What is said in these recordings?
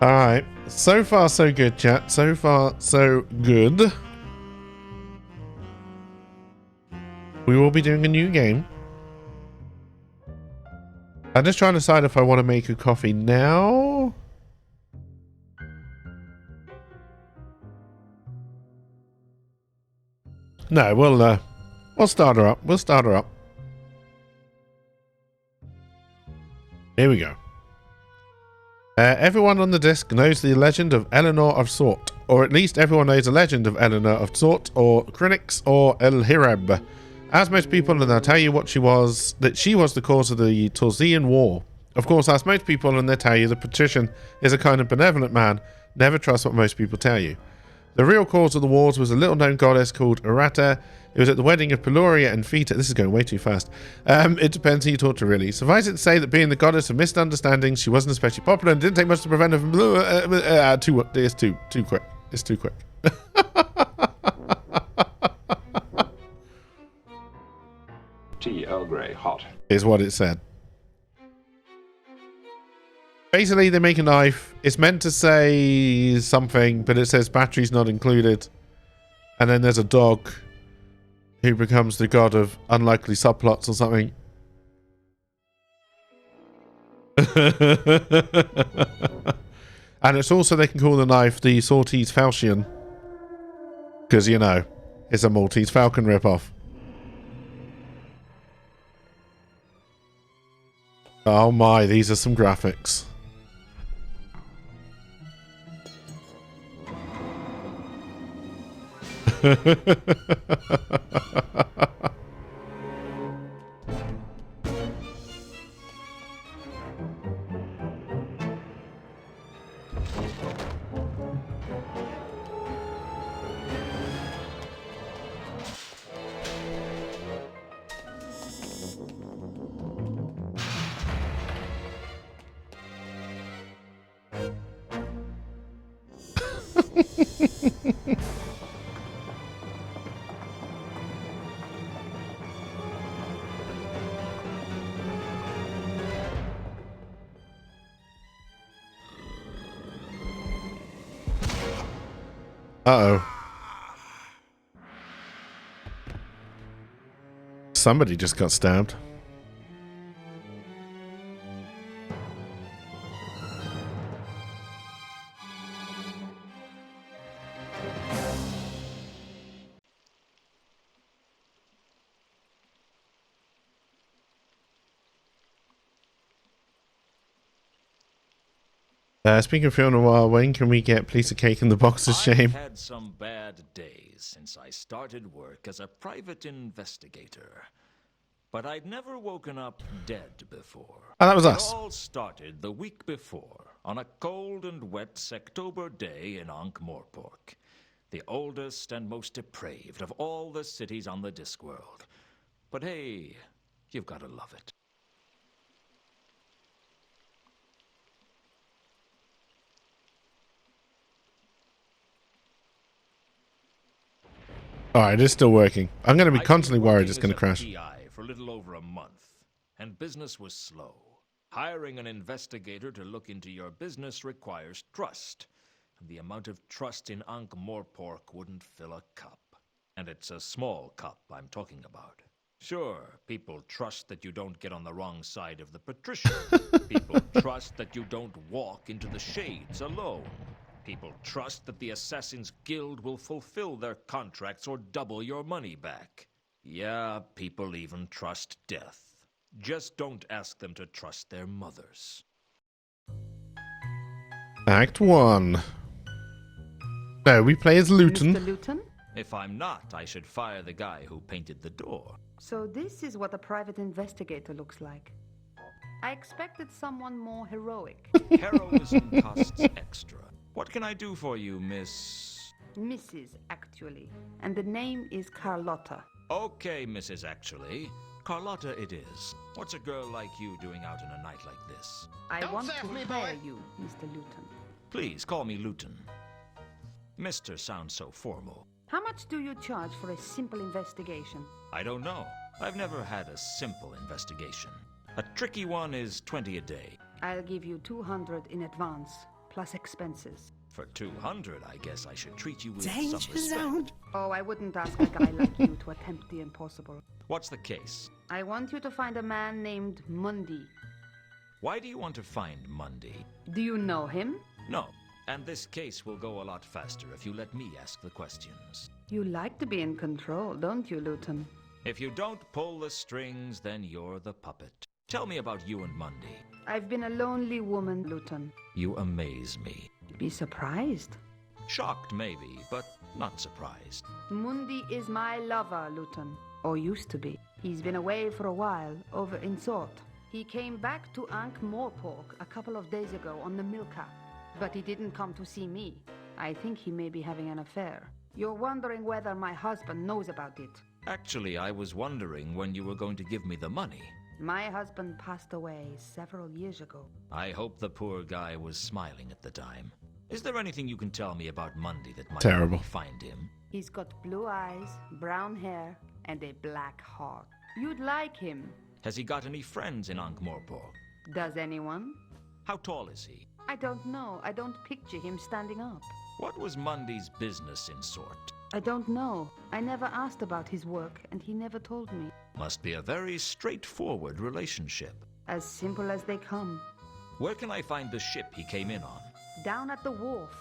Alright, so far so good, chat. So far so good. We will be doing a new game. I'm just trying to decide if I want to make a coffee now. No, we'll start her up. We'll start her up. Here we go. Everyone on the disc knows the legend of Eleanor of Sort, or at least everyone knows the legend of Eleanor of Sort, or Crinix, or El Hireb. As most people, and they'll tell you that she was the cause of the Torsian War. Of course, as most people, and they'll tell you the patrician is a kind of benevolent man. Never trust what most people tell you. The real cause of the wars was a little-known goddess called Errata. It was at the wedding of Peloria and Feta. This is going way too fast. It depends who you talk to, really. Suffice it to say that being the goddess of misunderstandings, she wasn't especially popular and didn't take much to prevent her from... It's too quick. It's too quick. Tea Earl Grey, hot. Is what it said. Basically, they make a knife. It's meant to say something, but it says batteries not included. And then there's a dog who becomes the god of unlikely subplots or something. And it's also, they can call the knife the Sortese Falchion. Because, you know, it's a Maltese Falcon ripoff. Oh my, these are some graphics. Uh-oh. Somebody just got stabbed. Speaking of film noir, when can we get Piece of Cake in the Box of Shame? I've had some bad days since I started work as a private investigator. But I'd never woken up dead before. Oh, that was us. It all started the week before, on a cold and wet Sectober day in Ankh-Morpork, the oldest and most depraved of all the cities on the Discworld. But hey, you've got to love it. Alright, it's still working. I'm going to be constantly worried it's going to crash. PI for a little over a month, and business was slow. Hiring an investigator to look into your business requires trust, and the amount of trust in Ankh-Morpork wouldn't fill a cup. And it's a small cup I'm talking about. Sure, people trust that you don't get on the wrong side of the patrician. People trust that you don't walk into the shades alone. People trust that the Assassin's Guild will fulfill their contracts or double your money back. Yeah, people even trust death. Just don't ask them to trust their mothers. Act 1. So, we play as Luton. Mr. Luton? If I'm not, I should fire the guy who painted the door. So this is what a private investigator looks like. I expected someone more heroic. Heroism costs extra. What can I do for you, Miss... Mrs. actually. And the name is Carlotta. Okay, Mrs. Actually. Carlotta it is. What's a girl like you doing out in a night like this? I want to hire you, Mr. Luton. Please, call me Luton. Mr. sounds so formal. How much do you charge for a simple investigation? I don't know. I've never had a simple investigation. A tricky one is 20 a day. I'll give you 200 in advance. plus expenses. For 200, I guess I should treat you with Danger some respect. zone. Oh, I wouldn't ask a guy like you to attempt the impossible. What's the case? I want you to find a man named Mundy. Why do you want to find Mundy? Do you know him? No, and this case will go a lot faster if you let me ask the questions. You like to be in control, don't you, Luton? If you don't pull the strings, then you're the puppet. Tell me about you and Mundy. I've been a lonely woman, Luton. You amaze me. Be surprised. Shocked, maybe, but not surprised. Mundy is my lover, Luton. Or used to be. He's been away for a while, over in Sort. He came back to Ankh-Morpork a couple of days ago on the Milka. But he didn't come to see me. I think he may be having an affair. You're wondering whether my husband knows about it. Actually, I was wondering when you were going to give me the money. My husband passed away several years ago. I hope the poor guy was smiling at the time. Is there anything you can tell me about Mundy that might Terrible. help me find him? He's got blue eyes, brown hair, and a black heart. You'd like him. Has he got any friends in Ankh-Morpork? Does anyone? How tall is he? I don't know. I don't picture him standing up. What was Mundy's business in Sort? I don't know. I never asked about his work, and he never told me. Must be a very straightforward relationship. As simple as they come. Where can I find the ship he came in on? Down at the wharf.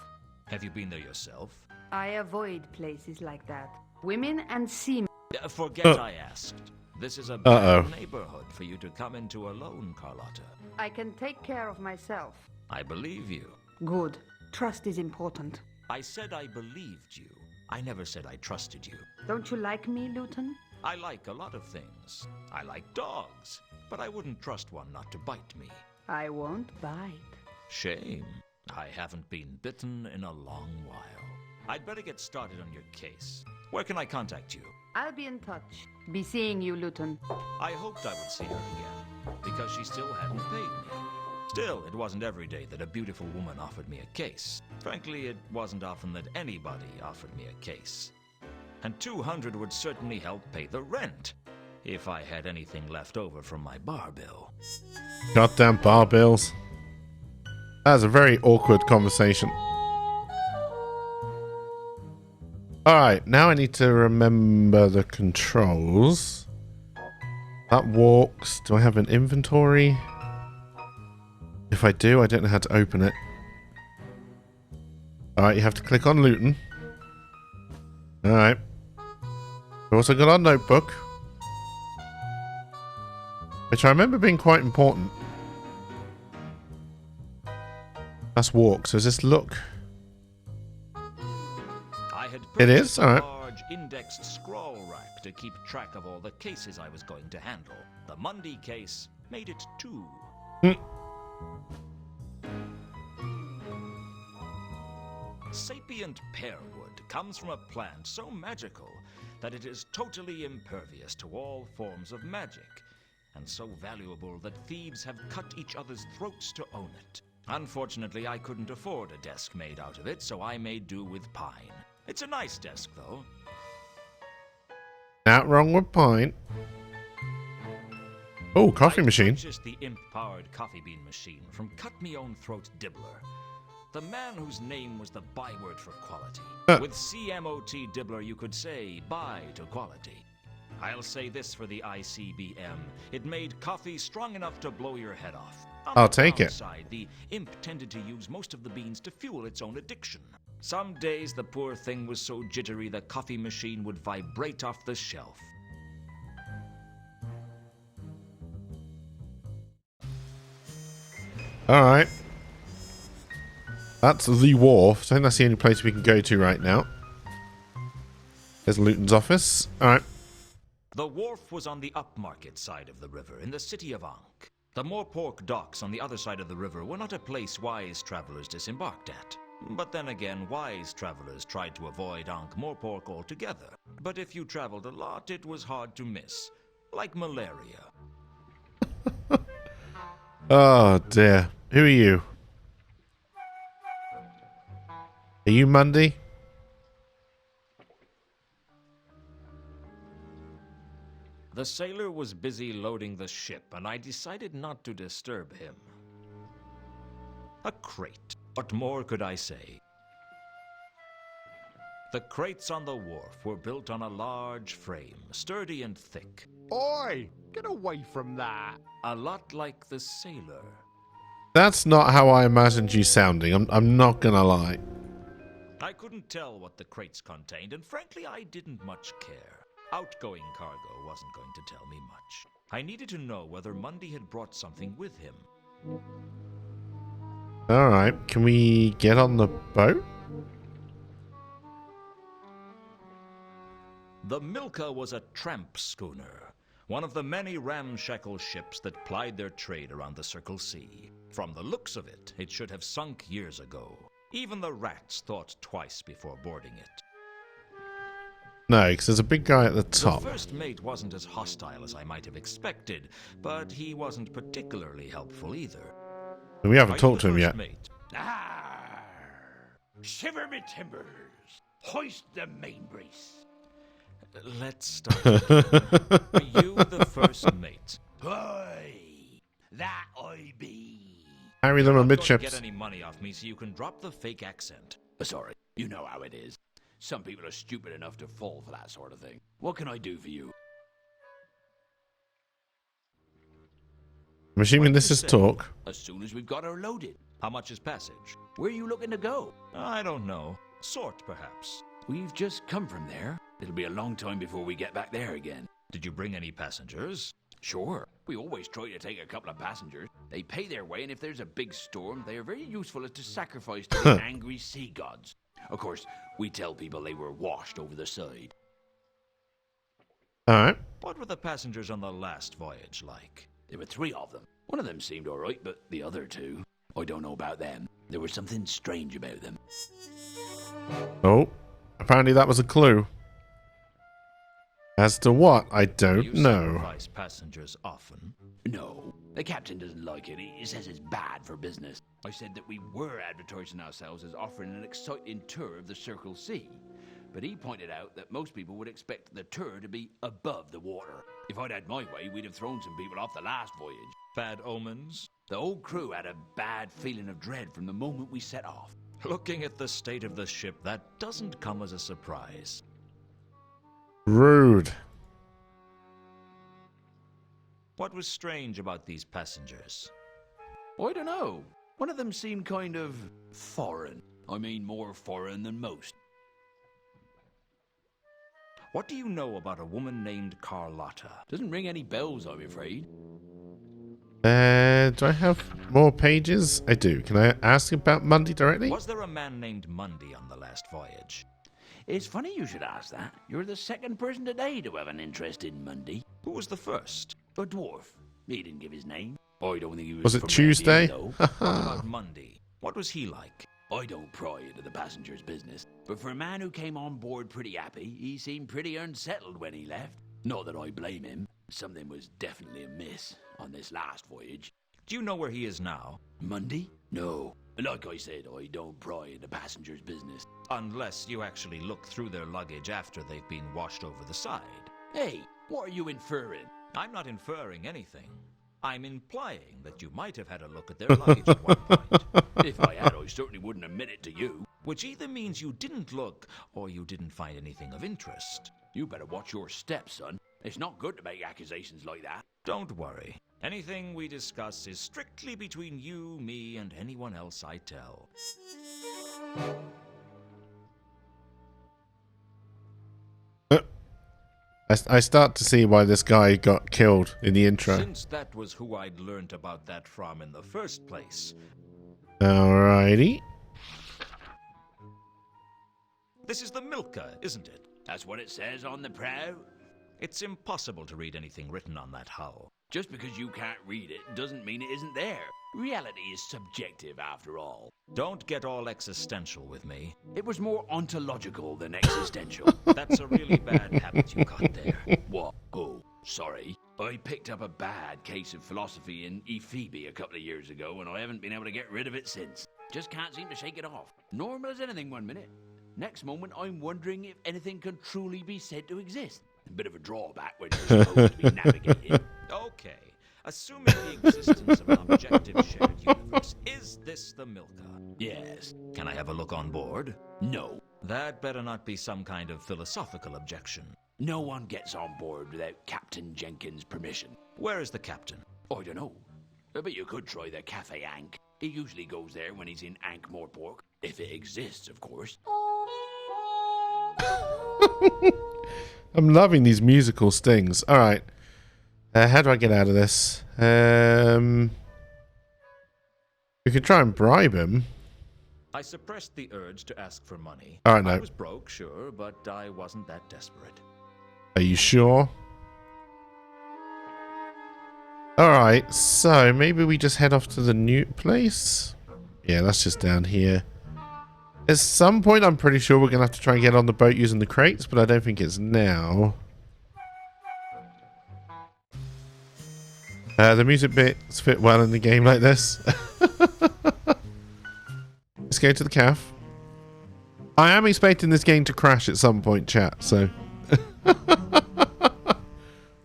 Have you been there yourself? I avoid places like that. Women and seamen. Forget I asked. This is a bad neighborhood for you to come into alone, Carlotta. I can take care of myself. I believe you. Good. Trust is important. I said I believed you. I never said I trusted you. Don't you like me, Luton? I like a lot of things. I like dogs, but I wouldn't trust one not to bite me. I won't bite. Shame. I haven't been bitten in a long while. I'd better get started on your case. Where can I contact you? I'll be in touch. Be seeing you, Luton. I hoped I would see her again, because she still hadn't paid me. Still, it wasn't every day that a beautiful woman offered me a case. Frankly, it wasn't often that anybody offered me a case. And 200 would certainly help pay the rent, if I had anything left over from my bar bill. Goddamn bar bills. That was a very awkward conversation. Alright, now I need to remember the controls. That walks. Do I have an inventory? If I do, I don't know how to open it. Alright, you have to click on Luton. Alright. We've also got our notebook, which I remember being quite important. That's walk, so is this look? I had It is? purchased a Alright. large indexed scroll rack to keep track of all the cases I was going to handle. The Mundy case made it 2. Sapient pearwood comes from a plant so magical that it is totally impervious to all forms of magic, and so valuable that thieves have cut each other's throats to own it. Unfortunately, I couldn't afford a desk made out of it, so I made do with pine. It's a nice desk, though. Not wrong with pine. Oh, coffee I machine. purchased the imp-powered coffee bean machine from Cut-Me-Own-Throat Dibbler, the man whose name was the byword for quality. With CMOT Dibbler, you could say bye to quality. I'll say this for the ICBM. It made coffee strong enough to blow your head off. On I'll the take it. downside, the imp tended to use most of the beans to fuel its own addiction. Some days the poor thing was so jittery the coffee machine would vibrate off the shelf. Alright. That's the wharf. So I think that's the only place we can go to right now. There's Luton's office. Alright. The wharf was on the upmarket side of the river, in the city of Ankh. The Morpork docks on the other side of the river were not a place wise travelers disembarked at. But then again, wise travelers tried to avoid Ankh-Morpork altogether. But if you traveled a lot, it was hard to miss. Like malaria. Oh dear. Who are you? Are you Mundy? The sailor was busy loading the ship, and I decided not to disturb him. A crate. What more could I say? The crates on the wharf were built on a large frame, sturdy and thick. Oi! Get away from that! A lot like the sailor. That's not how I imagined you sounding. I'm not gonna lie. I couldn't tell what the crates contained, and frankly, I didn't much care. Outgoing cargo wasn't going to tell me much. I needed to know whether Mundy had brought something with him. Alright, can we get on the boat? The Milka was a tramp schooner, one of the many ramshackle ships that plied their trade around the Circle Sea. From the looks of it, it should have sunk years ago. Even the rats thought twice before boarding it. No, because there's a big guy at the top. The first mate wasn't as hostile as I might have expected, but he wasn't particularly helpful either. We haven't Are talked to you the him first yet. mate? Arr! Shiver me timbers! Hoist the main brace! Let's start. Are you the first mate? Aye, that I be. Carry them Not going to amidships. get any money off me, so you can drop the fake accent. Sorry, you know how it is. Some people are stupid enough to fall for that sort of thing. What can I do for you? I'm assuming What this you is say? talk. As soon as we've got her loaded. How much is passage? Where are you looking to go? I don't know. Sort, perhaps. We've just come from there. It'll be a long time before we get back there again. Did you bring any passengers? Sure. We always try to take a couple of passengers. They pay their way, and if there's a big storm, they are very useful as to sacrifice to the angry sea gods. Of course, we tell people they were washed over the side. Alright. What were the passengers on the last voyage like? There were 3 of them. One of them seemed all right, but the other 2, I don't know about them. There was something strange about them. Oh, apparently that was a clue. As to what, I don't You know. sacrifice passengers often. No, the captain doesn't like it. He says it's bad for business. I said that we were advertising ourselves as offering an exciting tour of the Circle Sea. But he pointed out that most people would expect the tour to be above the water. If I'd had my way, we'd have thrown some people off the last voyage. Bad omens? The whole crew had a bad feeling of dread from the moment we set off. Looking at the state of the ship, that doesn't come as a surprise. Rude. What was strange about these passengers? I don't know. One of them seemed kind of foreign. I mean, more foreign than most. What do you know about a woman named Carlotta? Doesn't ring any bells, I'm afraid. Do I have more pages? I do. Can I ask about Mundy directly? Was there a man named Mundy on the last voyage? It's funny you should ask that. You're the second person today to have an interest in Mundy. Who was the first? A dwarf. He didn't give his name. I don't think he was Was it from Tuesday? around here, though. What about Mundy? What was he like? I don't pry into the passenger's business, but for a man who came on board pretty happy, he seemed pretty unsettled when he left. Not that I blame him. Something was definitely amiss on this last voyage. Do you know where he is now? Mundy? No. Like I said, I don't pry into passengers' business. Unless you actually look through their luggage after they've been washed over the side. Hey, what are you inferring? I'm not inferring anything. I'm implying that you might have had a look at their luggage at one point. If I had, I certainly wouldn't admit it to you. Which either means you didn't look, or you didn't find anything of interest. You better watch your steps, son. It's not good to make accusations like that. Don't worry. Anything we discuss is strictly between you, me, and anyone else I tell. I start to see why this guy got killed in the intro. Since that was who I'd learned about that from in the first place. Alrighty. This is the Milka, isn't it? That's what it says on the prow. It's impossible to read anything written on that hull. Just because you can't read it doesn't mean it isn't there. Reality is subjective after all. Don't get all existential with me. It was more ontological than existential. That's a really bad habit you got there. What? Oh, sorry. I picked up a bad case of philosophy in Ephoebe a couple of years ago, and I haven't been able to get rid of it since. Just can't seem to shake it off. Normal as anything one minute. Next moment, I'm wondering if anything can truly be said to exist. A bit of a drawback when you're supposed to be navigating. Okay. Assuming the existence of an objective shared universe, is this the Milka? Yes. Can I have a look on board? No. That better not be some kind of philosophical objection. No one gets on board without Captain Jenkins' permission. Where is the captain? I don't know. But you could try the Cafe Ankh. He usually goes there when he's in Ankh-Morpork. If it exists, of course. I'm loving these musical stings. All right. How do I get out of this? We could try and bribe him. I suppressed the urge to ask for money. All right, no. I was broke, sure, but I wasn't that desperate. Are you sure? All right, so maybe we just head off to the new place. Yeah, that's just down here. At some point, I'm pretty sure we're going to have to try and get on the boat using the crates, but I don't think it's now. The music bits fit well in the game like this. Let's go to the calf. I am expecting this game to crash at some point, chat, so...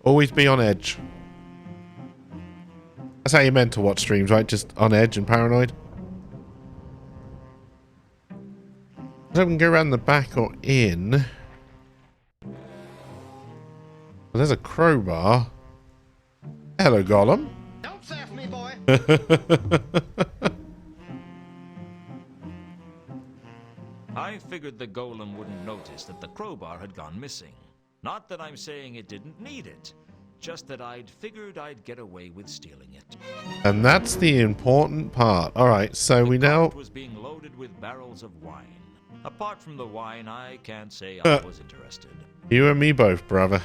Always be on edge. That's how you're meant to watch streams, right? Just on edge and paranoid. I don't know if we can go around the back or in. Well, there's a crowbar. Hello, Gollum. Don't sass me, boy. I figured the golem wouldn't notice that the crowbar had gone missing. Not that I'm saying it didn't need it, just that I'd figured I'd get away with stealing it. And that's the important part. Alright, so we now... It was being loaded with barrels of wine. Apart from the wine, I can't say I was interested. You and me both, brother.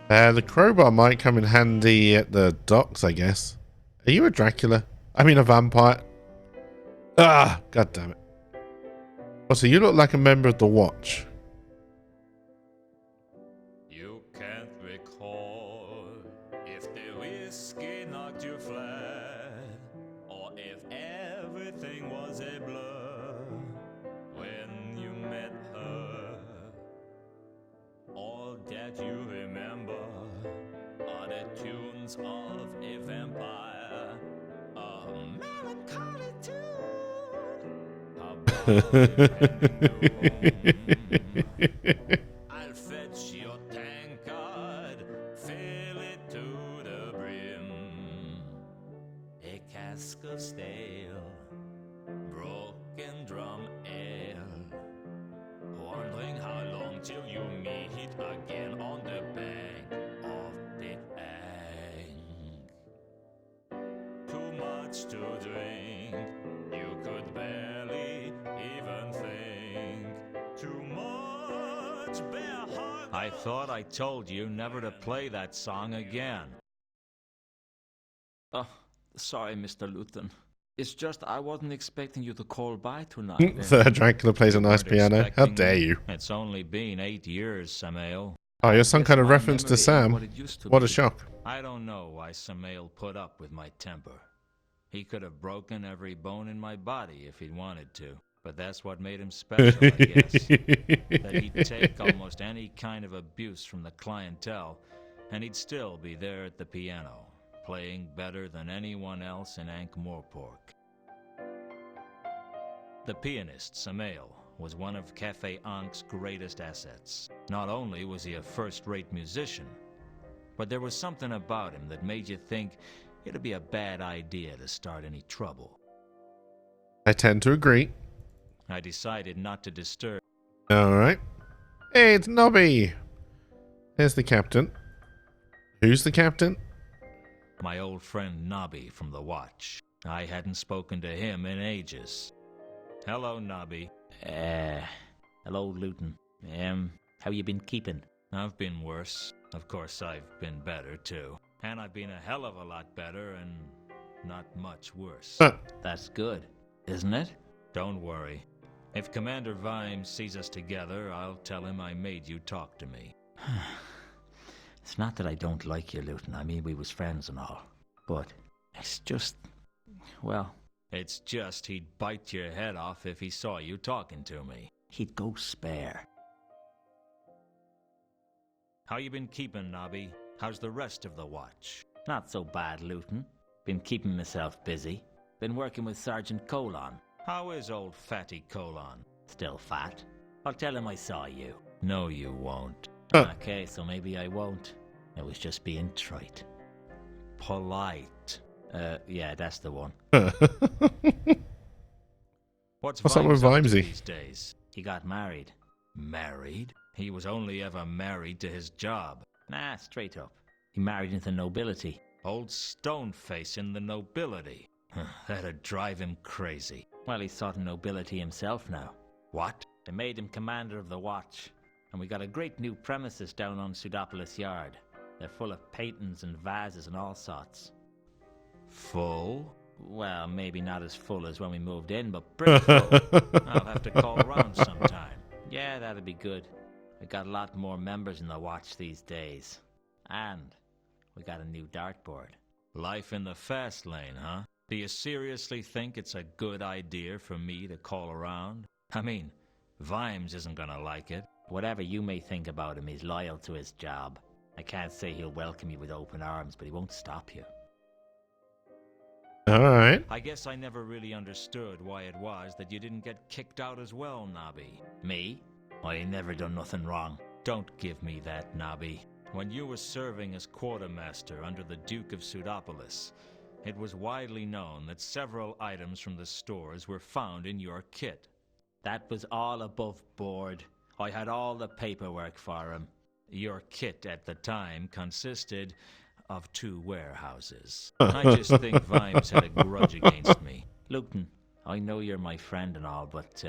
The crowbar might come in handy at the docks, I guess. Are you a Dracula? I mean a vampire. Ah, god damn it. Also, you look like a member of the Watch. You can't recall if the whiskey knocked you flat, or if everything was a blur when you met her. All that you remember are the tunes of a vampire, a melancholy tune. I'll fetch your tankard, fill it to the brim. A cask of stale, broken drum ale. Wondering how long till you meet again on the bank of the Ankh. Too much to drink, you could barely even think. Too much bare heart. I thought I told you never to play that song again. Oh, sorry, Mr. Luton. It's just I wasn't expecting you to call by tonight. The Dracula plays a nice piano. How dare you? It's only been 8 years, Samael. Oh, you're some kind of My reference to memory ain't Sam. what it used to What a be. shock. I don't know why Samael put up with my temper. He could have broken every bone in my body if he'd wanted to. But that's what made him special, I guess. That he'd take almost any kind of abuse from the clientele, and he'd still be there at the piano, playing better than anyone else in Ankh-Morpork. The pianist, Samael, was one of Cafe Ankh's greatest assets. Not only was he a first-rate musician, but there was something about him that made you think it'd be a bad idea to start any trouble. I tend to agree. I decided not to disturb. Alright. Hey, it's Nobby. There's the captain. Who's the captain? My old friend Nobby from the Watch. I hadn't spoken to him in ages. Hello, Nobby. Hello, Luton. How you been keeping? I've been worse. Of course, I've been better, too. And I've been a hell of a lot better and not much worse. That's good, isn't it? Don't worry. If Commander Vimes sees us together, I'll tell him I made you talk to me. It's not that I don't like you, Luton. I mean, we was friends and all. But it's just, well... It's just he'd bite your head off if he saw you talking to me. He'd go spare. How you been keeping, Nobby? How's the rest of the watch? Not so bad, Luton. Been keeping myself busy. Been working with Sergeant Colon. How is old fatty Colon? Still fat. I'll tell him I saw you. No, you won't. Okay, so maybe I won't. I was just being trite. Polite. Yeah, that's the one. What's up with Vimes up to Vimesy? these days? He got married. Married? He was only ever married to his job. Nah, straight up. He married into nobility. Old Stoneface in the nobility. That'd drive him crazy. Well, he's sort of nobility himself now. What? They made him commander of the watch. And we got a great new premises down on Pseudopolis Yard. They're full of paintings and vases and all sorts. Full? Well, maybe not as full as when we moved in, but pretty full. I'll have to call around sometime. Yeah, that'd be good. We got a lot more members in the watch these days. And we got a new dartboard. Life in the fast lane, huh? Do you seriously think it's a good idea for me to call around? I mean, Vimes isn't gonna like it. Whatever you may think about him, he's loyal to his job. I can't say he'll welcome you with open arms, but he won't stop you. Alright. I guess I never really understood why it was that you didn't get kicked out as well, Nobby. Me? I ain't never done nothing wrong. Don't give me that, Nobby. When you were serving as quartermaster under the Duke of Pseudopolis, it was widely known that several items from the stores were found in your kit. That was all above board. I had all the paperwork for him. Your kit at the time consisted of 2 warehouses. I just think Vimes had a grudge against me. Luton, I know you're my friend and all, but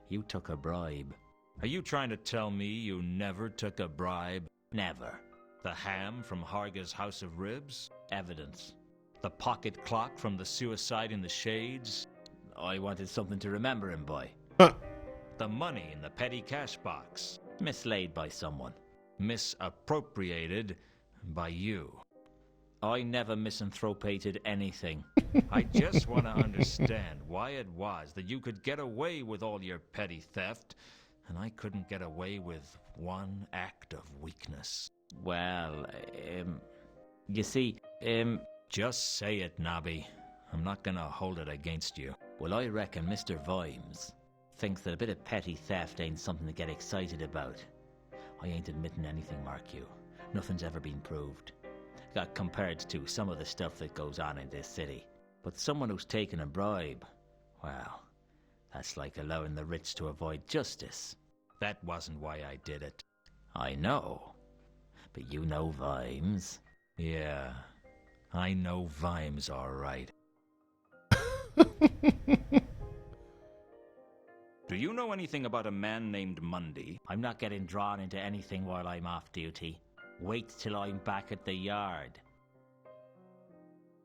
you took a bribe. Are you trying to tell me you never took a bribe? Never. The ham from Harga's House of Ribs? Evidence. The pocket clock from the Suicide in the Shades? I wanted something to remember him by. The money in the petty cash box? Mislaid by someone. Misappropriated by you? I never misanthropated anything. I just want to understand why it was that you could get away with all your petty theft, and I couldn't get away with one act of weakness. Well, you see, Just say it, Nobby. I'm not gonna hold it against you. well, I reckon Mr. Vimes thinks that a bit of petty theft ain't something to get excited about. I ain't admitting anything, mark you. Nothing's ever been proved. Got compared to some of the stuff that goes on in this city. But someone who's taken a bribe, well, that's like allowing the rich to avoid justice. That wasn't why I did it. I know. But you know Vimes. Yeah, I know Vimes all right. Do you know anything about a man named Mundy? I'm not getting drawn into anything while I'm off duty. Wait till I'm back at the yard.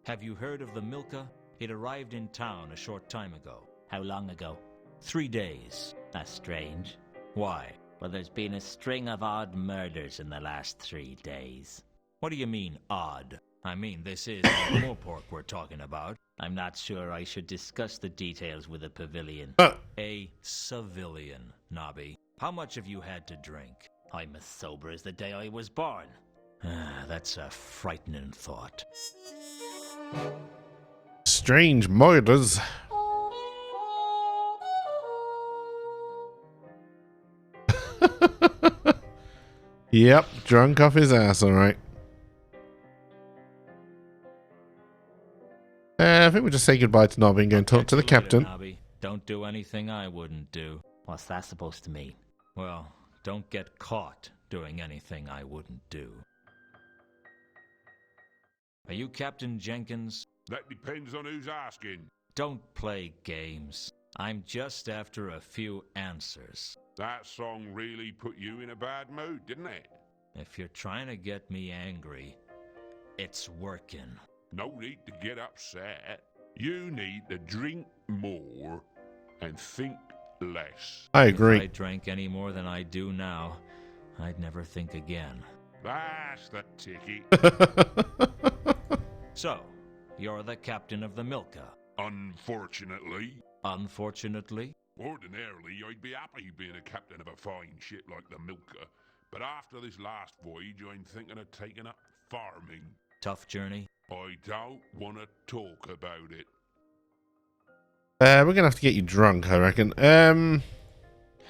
Have you heard of the Milka? It arrived in town a short time ago. How long ago? 3 days. That's strange. Why? Well, there's been a string of odd murders in the last 3 days. What do you mean, odd? I mean, this is Moorpork we're talking about. I'm not sure I should discuss the details with a pavilion. A civilian, Nobby. How much have you had to drink? I'm as sober as the day I was born. That's a frightening thought. Strange murders. Yep, drunk off his ass, alright. I think we'll just say goodbye to Nobby and go and talk to the Catch you later, captain. Nobby. Don't do anything I wouldn't do. What's that supposed to mean? Well, don't get caught doing anything I wouldn't do. Are you Captain Jenkins? That depends on who's asking. Don't play games. I'm just after a few answers. That song really put you in a bad mood, didn't it? If you're trying to get me angry, it's working. No need to get upset. You need to drink more and think less. I If I agree. drank any more than I do now, I'd never think again. That's the ticket. So, you're the captain of the Milka. Unfortunately, Unfortunately, ordinarily I'd be happy being a captain of a fine ship like the Milka. But after this last voyage, I'm thinking of taking up farming. Tough journey? I don't want to talk about it. We're gonna have to get you drunk, I reckon.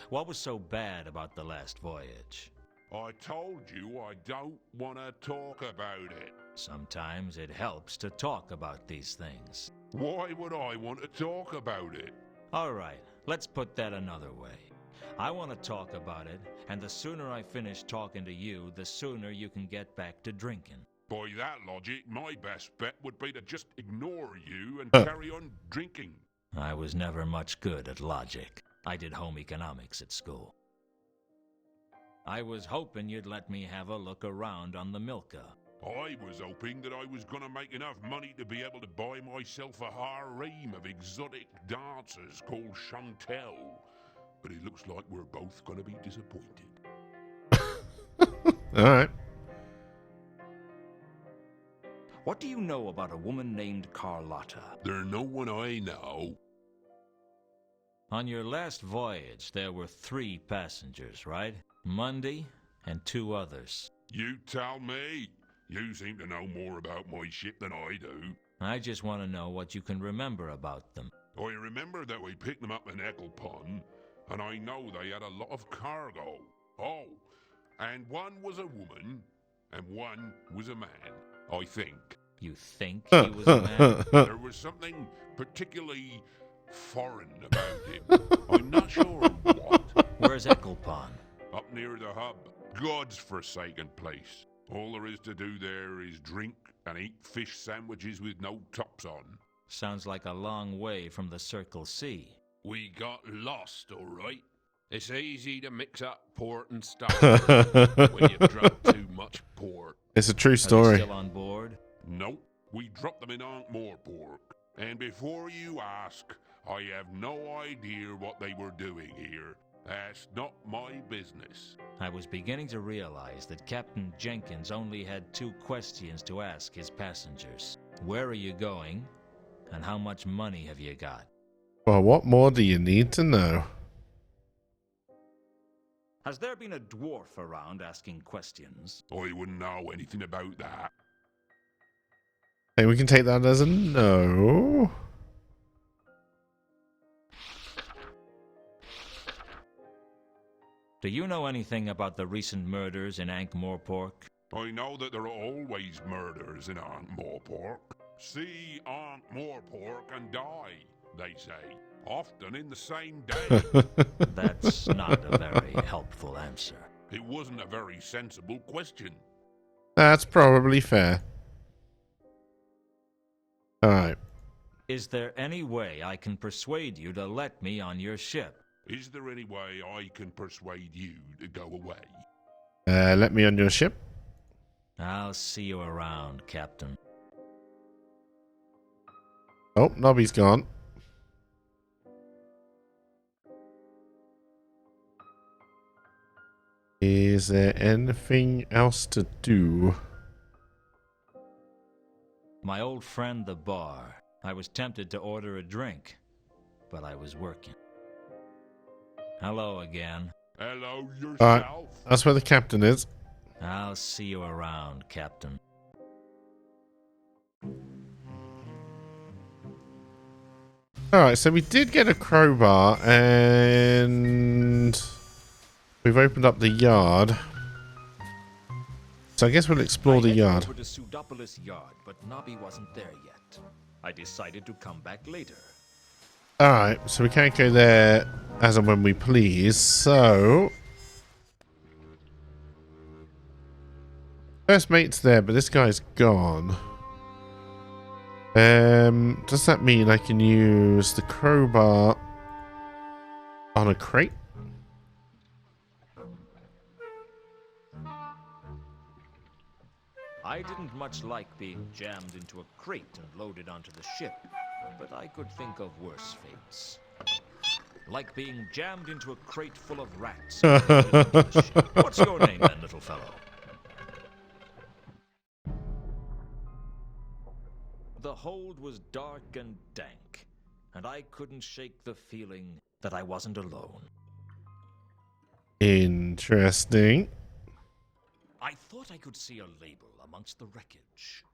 What was so bad about the last voyage? I told you I don't want to talk about it. Sometimes it helps to talk about these things. Why would I want to talk about it? All right, let's put that another way. I want to talk about it, and the sooner I finish talking to you, the sooner you can get back to drinking. By that logic, my best bet would be to just ignore you and carry on drinking. I was never much good at logic. I did home economics at school. I was hoping you'd let me have a look around on the Milka. I was hoping that I was going to make enough money to be able to buy myself a harem of exotic dancers called Chantel. But it looks like we're both going to be disappointed. All right. What do you know about a woman named Carlotta? There's no one I know. On your last voyage, there were 3 passengers, right? Mundy and 2 others. You tell me. You seem to know more about my ship than I do. I just want to know what you can remember about them. I remember that we picked them up in Ecclepon, and I know they had a lot of cargo. Oh, and one was a woman, and one was a man, I think. You think he was a man? There was something particularly foreign about him. I'm not sure what. Where's Ecclepon? Up near the hub. God's forsaken place. All there is to do there is drink and eat fish sandwiches with no tops on. Sounds like a long way from the Circle C. We got lost, all right. It's easy to mix up port and stuff when you've drunk too much port. It's a true Are they story. still on board? Nope, we dropped them in Ankh-Morpork. And before you ask, I have no idea what they were doing here. That's not my business. I was beginning to realize that Captain Jenkins only had 2 questions to ask his passengers. Where are you going? And how much money have you got? Well, what more do you need to know? Has there been a dwarf around asking questions? I wouldn't know anything about that. Hey, we can take that as a no. Do you know anything about the recent murders in Ankh-Morpork? I know that there are always murders in Ankh-Morpork. See Ankh-Morpork and die, they say. Often in the same day. That's not a very helpful answer. It wasn't a very sensible question. That's probably fair. Alright. Is there any way I can persuade you to let me on your ship? Is there any way I can persuade you to go away? Let me on your ship. I'll see you around, Captain. Oh, Nobby's gone. Is there anything else to do? My old friend, the bar. I was tempted to order a drink, but I was working. Hello again. Hello yourself. Alright, that's where the captain is. I'll see you around, Captain. Alright, so we did get a crowbar and we've opened up the yard. So I guess we'll explore the yard. I headed over to Pseudopolis Yard, but Nobby wasn't there yet. I decided to come back later. Alright, so we can't go there as and when we please, so... First mate's there, but this guy's gone. Does that mean I can use the crowbar on a crate? I didn't much like being jammed into a crate and loaded onto the ship, but I could think of worse fates. Like being jammed into a crate full of rats. And loaded onto the ship. What's your name, then, little fellow? The hold was dark and dank, and I couldn't shake the feeling that I wasn't alone. Interesting. I thought I could see a label amongst the wreckage.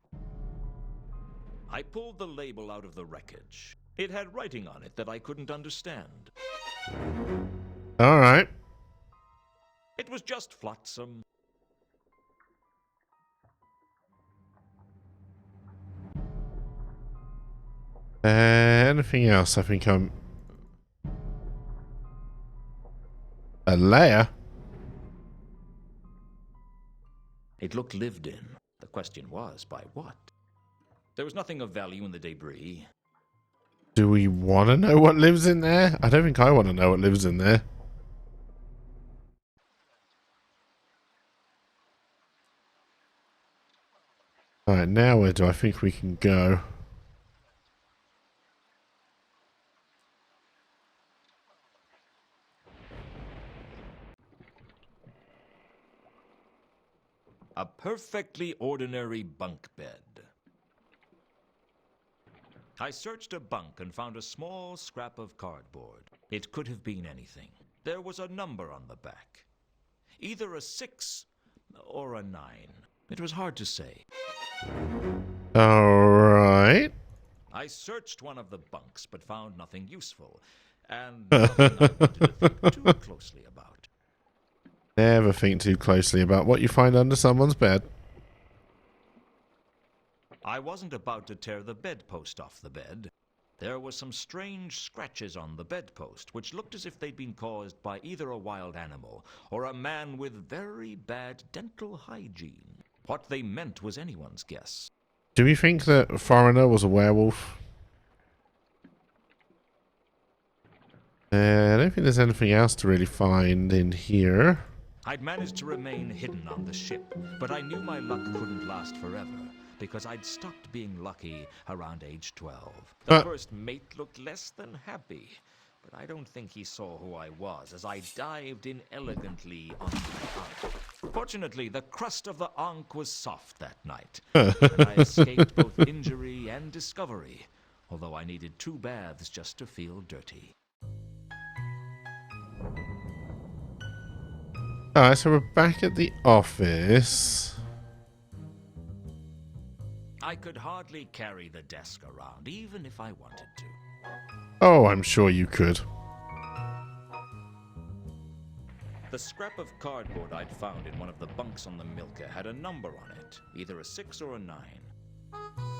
I pulled the label out of the wreckage. It had writing on it that I couldn't understand. All right. It was just flotsam. Anything else? I think I'm... A layer? It looked lived in. The question was, by what? There was nothing of value in the debris. Do we want to know what lives in there? I don't think I want to know what lives in there. Alright, now where do I think we can go? A perfectly ordinary bunk bed. I searched a bunk and found a small scrap of cardboard. It could have been anything. There was a number on the back. Either a 6 or a 9. It was hard to say. Alright. I searched one of the bunks but found nothing useful. And nothing I wanted to think too closely about. Never think too closely about what you find under someone's bed. I wasn't about to tear the bedpost off the bed. There were some strange scratches on the bedpost, which looked as if they'd been caused by either a wild animal or a man with very bad dental hygiene. What they meant was anyone's guess. Do we think that Foreigner was a werewolf? I don't think there's anything else to really find in here. I'd managed to remain hidden on the ship, but I knew my luck couldn't last forever, because I'd stopped being lucky around age 12. The first mate looked less than happy, but I don't think he saw who I was as I dived in elegantly onto the Ankh. Fortunately, the crust of the Ankh was soft that night, and I escaped both injury and discovery, although I needed 2 baths just to feel dirty. Alright, so we're back at the office. I could hardly carry the desk around, even if I wanted to. Oh, I'm sure you could. The scrap of cardboard I'd found in one of the bunks on the Milka had a number on it, either a 6 or a 9.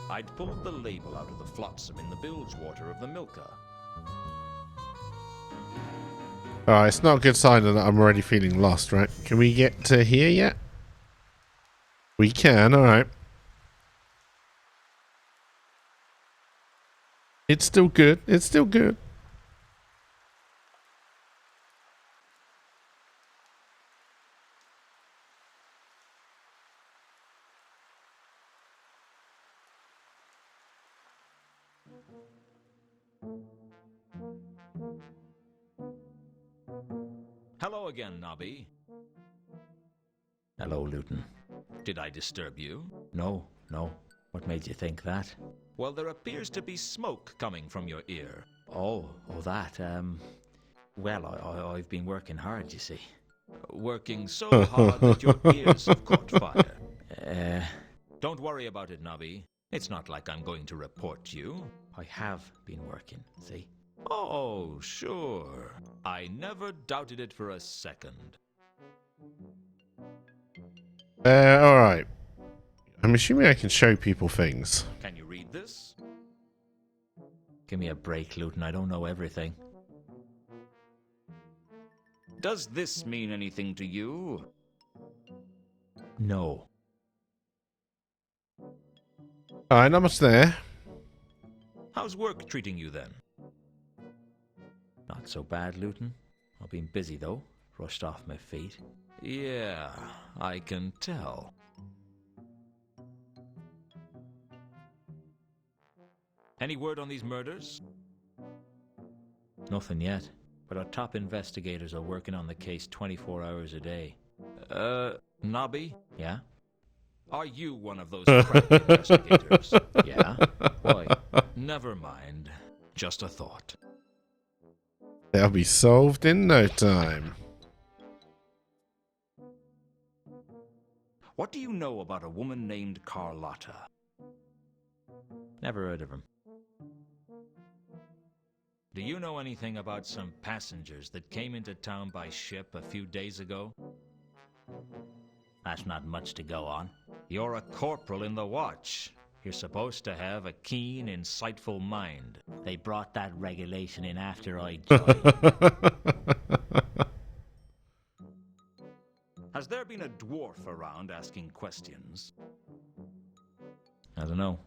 I'd pulled the label out of the flotsam in the bilge water of the Milka. Alright, it's not a good sign that I'm already feeling lost, right? Can we get to here yet? We can, alright. It's still good. It's still good. Hello again, Nobby. Hello, Luton. Did I disturb you? No. What made you think that? Well, there appears to be smoke coming from your ear. Oh, that, well, I've been working hard, you see. Working so hard that your ears have caught fire. Don't worry about it, Nobby. It's not like I'm going to report you. I have been working, see? Oh, sure. I never doubted it for a second. Alright. I'm assuming I can show people things. Can you read this? Give me a break, Luton. I don't know everything. Does this mean anything to you? No. Alright, not much there. How's work treating you then? Not so bad, Luton. I've been busy, though. Rushed off my feet. Yeah, I can tell. Any word on these murders? Nothing yet. But our top investigators are working on the case 24 hours a day. Nobby? Yeah? Are you one of those crack investigators? Yeah? Why? Never mind. Just a thought. They'll be solved in no time. What do you know about a woman named Carlotta? Never heard of him. Do you know anything about some passengers that came into town by ship a few days ago? That's not much to go on. You're a corporal in the watch. You're supposed to have a keen, insightful mind. They brought that regulation in after I joined. Has there been a dwarf around asking questions? I don't know.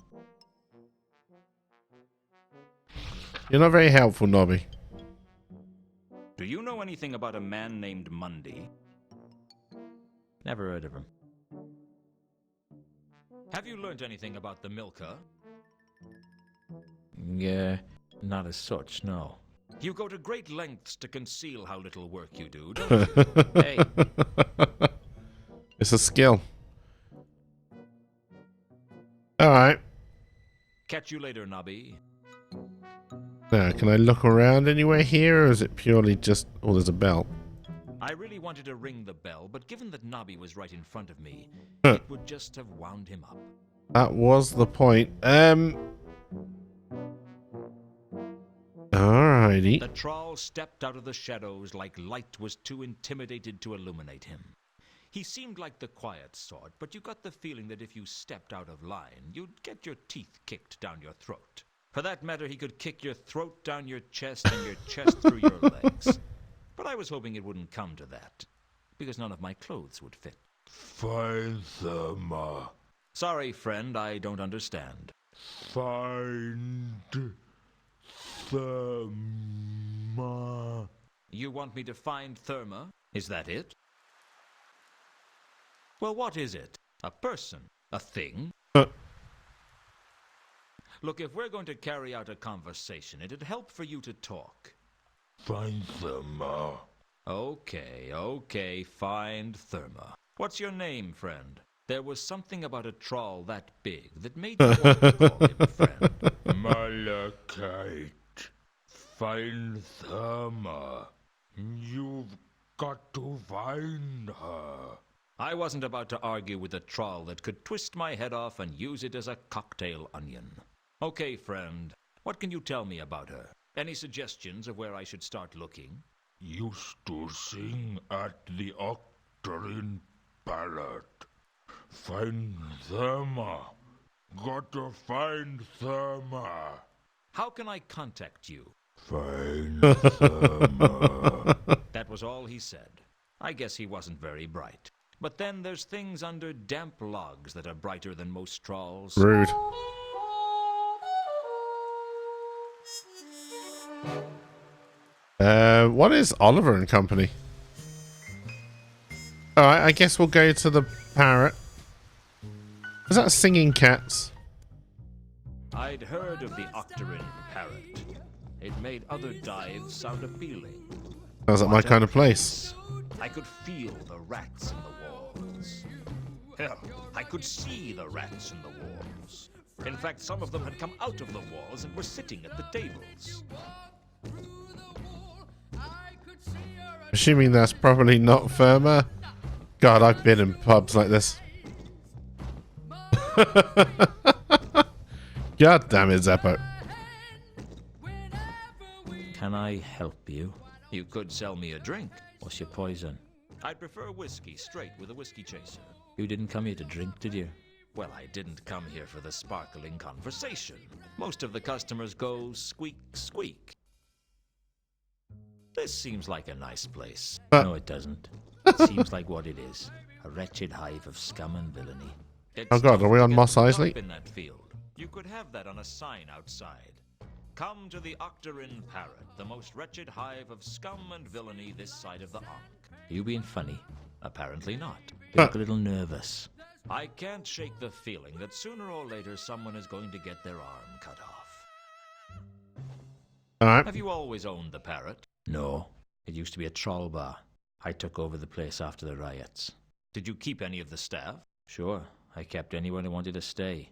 You're not very helpful, Nobby. Do you know anything about a man named Mundy? Never heard of him. Have you learned anything about the Milka? Yeah, not as such, no. You go to great lengths to conceal how little work you do, don't you? Hey, It's a skill. Alright. Catch you later, Nobby. Now, can I look around anywhere here, or is it purely just... Oh, there's a bell. I really wanted to ring the bell, but given that Nobby was right in front of me, Huh. it would just have wound him up. That was the point. Alrighty. The troll stepped out of the shadows like light was too intimidated to illuminate him. He seemed like the quiet sort, but you got the feeling that if you stepped out of line, you'd get your teeth kicked down your throat. For that matter, he could kick your throat down your chest and your chest through your legs. But I was hoping it wouldn't come to that, because none of my clothes would fit. Find Therma. Sorry, friend, I don't understand. Find Therma. You want me to find Therma? Is that it? Well, what is it? A person? A thing? Look, if we're going to carry out a conversation, it'd help for you to talk. Find Therma. Okay, find Therma. What's your name, friend? There was something about a troll that big that made you want to call him friend. Malachite. Find Therma. You've got to find her. I wasn't about to argue with a troll that could twist my head off and use it as a cocktail onion. Okay, friend, what can you tell me about her? Any suggestions of where I should start looking? Used to sing at the Octarine Parrot. Find Therma. Got to find Therma. How can I contact you? Find Therma. That was all he said. I guess he wasn't very bright. But then there's things under damp logs that are brighter than most trolls. Rude. What is Oliver and Company? Alright, I guess we'll go to the parrot. Is that singing cats? I'd heard of the Octarine parrot. It made other dives sound appealing. Sounds like my kind of place. I could feel the rats in the walls. Hell, I could see the rats in the walls. In fact, some of them had come out of the walls and were sitting at the tables. Assuming that's probably not Firma. God, I've been in pubs like this. God damn it, Zeppo. can I help you? You could sell me a drink. What's your poison? I'd prefer whiskey, straight with a whiskey chaser. You didn't come here to drink, did you? Well, I didn't come here for the sparkling conversation. Most of the customers go squeak, squeak. This seems like a nice place. No, it doesn't. It seems like what it is. A wretched hive of scum and villainy. It's Oh God, are we on tough Moss to get Isley? up in that field. You could have that on a sign outside. Come to the Octarine Parrot, the most wretched hive of scum and villainy this side of the Ankh. Are you being funny? Apparently not. You look a little nervous. I can't shake the feeling that sooner or later someone is going to get their arm cut off. Alright. Have you always owned the parrot? No. It used to be a troll bar. I took over the place after the riots. Did you keep any of the staff? Sure, I kept anyone who wanted to stay,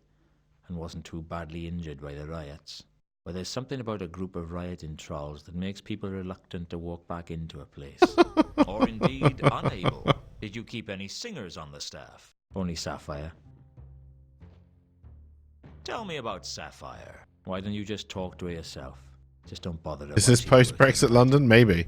and wasn't too badly injured by the riots. But there's something about a group of rioting trolls that makes people reluctant to walk back into a place. Or indeed unable? Did you keep any singers on the staff? Only Sapphire. Tell me about Sapphire. Why don't you just talk to her yourself? Just don't bother to Is this watch you do it. post-Brexit London? Maybe.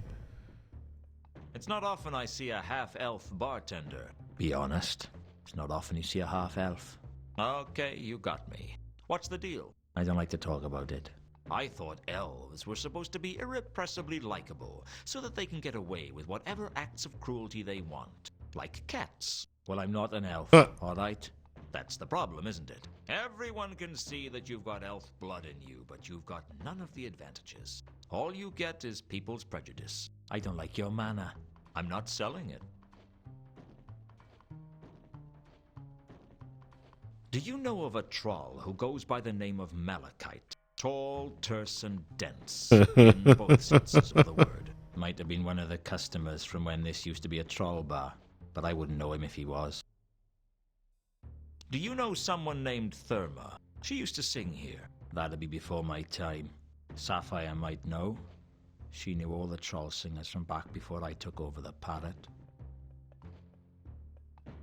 It's not often I see a half-elf bartender. Be honest. It's not often you see a half-elf. Okay, you got me. What's the deal? I don't like to talk about it. I thought elves were supposed to be irrepressibly likable, so that they can get away with whatever acts of cruelty they want. Like cats. Well, I'm not an elf, alright? That's the problem, isn't it? Everyone can see that you've got elf blood in you, but you've got none of the advantages. All you get is people's prejudice. I don't like your manner. I'm not selling it. Do you know of a troll who goes by the name of Malachite? Tall, terse, and dense, in both senses of the word. Might have been one of the customers from when this used to be a troll bar, but I wouldn't know him if he was. Do you know someone named Therma? She used to sing here. That'd be before my time. Sapphire might know. She knew all the troll singers from back before I took over the parrot.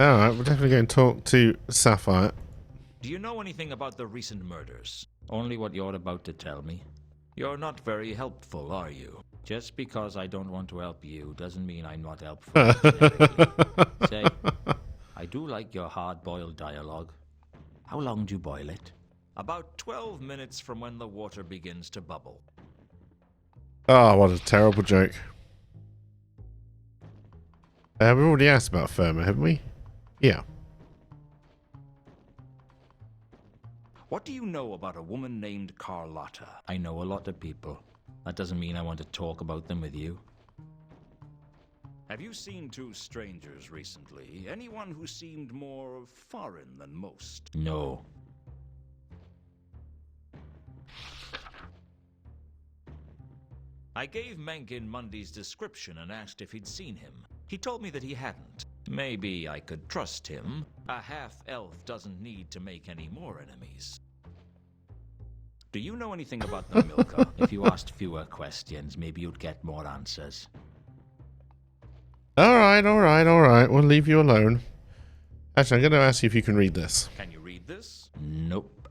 Alright, we're definitely going to talk to Sapphire. Do you know anything about the recent murders? Only what you're about to tell me. You're not very helpful, are you? Just because I don't want to help you doesn't mean I'm not helpful. Say, I do like your hard-boiled dialogue. How long do you boil it? About 12 minutes from when the water begins to bubble. Oh, what a terrible joke. We've already asked about Firma, haven't we? Yeah. What do you know about a woman named Carlotta? I know a lot of people. That doesn't mean I want to talk about them with you. Have you seen two strangers recently? Anyone who seemed more foreign than most? No. I gave Mencken Mundy's description and asked if he'd seen him. He told me that he hadn't. Maybe I could trust him. A half-elf doesn't need to make any more enemies. Do you know anything about the Milka? If you asked fewer questions, maybe you'd get more answers. Alright, alright, alright. We'll leave you alone. Actually, I'm going to ask you if you can read this. Can you read this? Nope.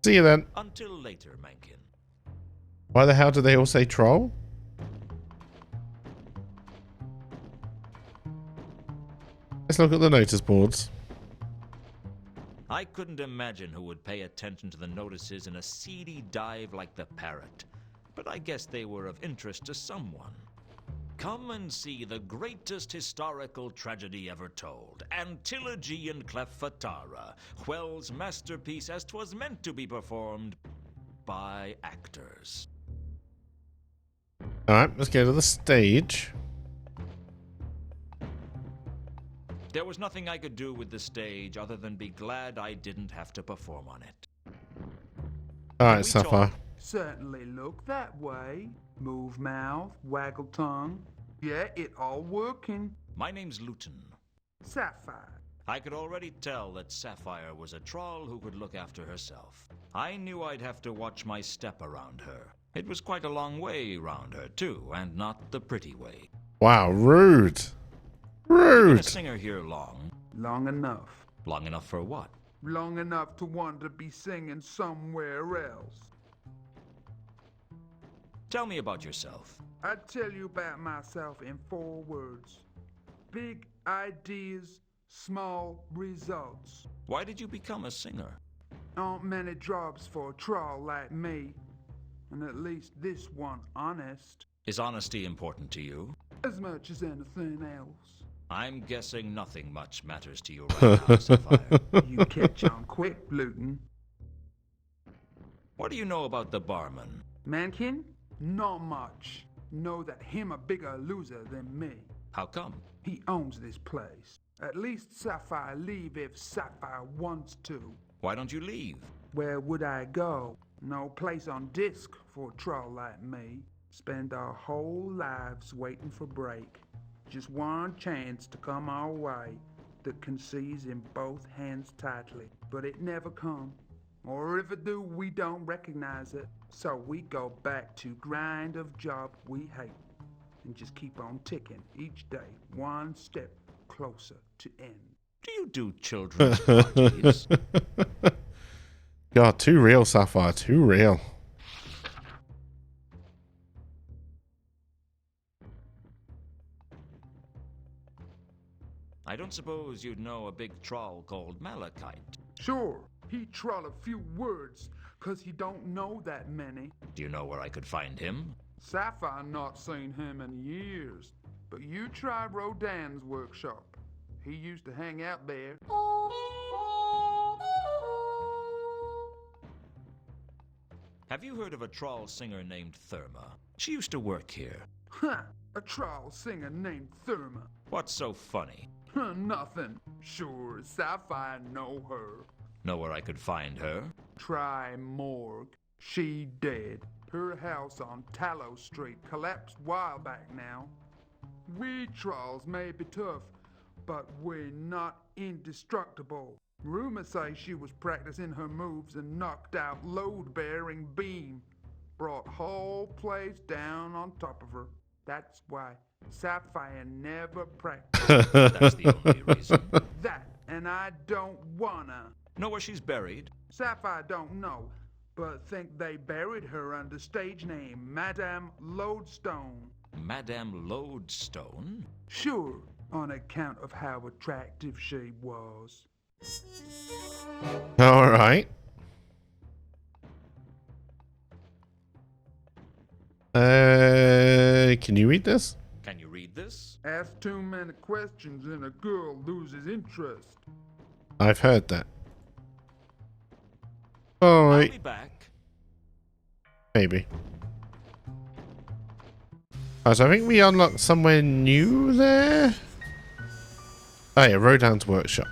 See you then. Until later, Mencken. Why the hell do they all say troll? Let's look at the notice boards. I couldn't imagine who would pay attention to the notices in a seedy dive like the Parrot, but I guess they were of interest to someone. Come and see the greatest historical tragedy ever told, Antilogy and Cleffatara, Whell's masterpiece as 'twas meant to be performed by actors. Alright, let's go to the stage. There was nothing I could do with the stage other than be glad I didn't have to perform on it. Alright, We Sapphire. talk. Certainly look that way. Move mouth, waggle tongue. Yeah, it all working. My name's Luton. Sapphire. I could already tell that Sapphire was a troll who could look after herself. I knew I'd have to watch my step around her. It was quite a long way around her, too, and not the pretty way. Wow, rude. Been a Rude. singer here long. Long enough. Long enough for what? Long enough to want to be singing somewhere else. Tell me about yourself. I'd tell you about myself in 4 words. Big ideas, small results. Why did you become a singer? Aren't many jobs for a troll like me. And at least this one honest. Is honesty important to you? As much as anything else. I'm guessing nothing much matters to you right now, Sapphire. You catch on quick, Luton. What do you know about the barman? Mencken? Not much. Know that him a bigger loser than me. How come? He owns this place. At least Sapphire leave if Sapphire wants to. Why don't you leave? Where would I go? No place on disc for a troll like me. Spend our whole lives waiting for break. Just one chance to come our way that can seize in both hands tightly. But it never come. Or if it do, we don't recognize it. So we go back to grind of job we hate. and just keep on ticking each day, one step closer to end. Do you do children's parties? God, too real, Sapphire. Too real. I don't suppose you'd know a big troll called Malachite. Sure, he troll a few words, 'cause he don't know that many. Do you know where I could find him? Sapphire not seen him in years, but you try Rodin's workshop. He used to hang out there. Have you heard of a troll singer named Therma? She used to work here. Huh, a troll singer named Therma. What's so funny? Nothing. Sure, Sapphire know her. Know where I could find her? Try Morgue. She dead. Her house on Tallow Street collapsed while back now. We trolls may be tough, but we're not indestructible. Rumors say she was practicing her moves and knocked out load-bearing beam. Brought whole place down on top of her. That's why Sapphire never practiced. That's the only reason. That, and I don't wanna. Know where she's buried? Sapphire don't know, but think they buried her under stage name Madame Lodestone. Madame Lodestone? Sure, on account of how attractive she was. All right. Can you read this? Can you read this? Ask too many questions and a girl loses interest. I've heard that. All I'll right, be back. maybe. So I think we unlocked somewhere new there. Oh yeah, Rodin's workshop.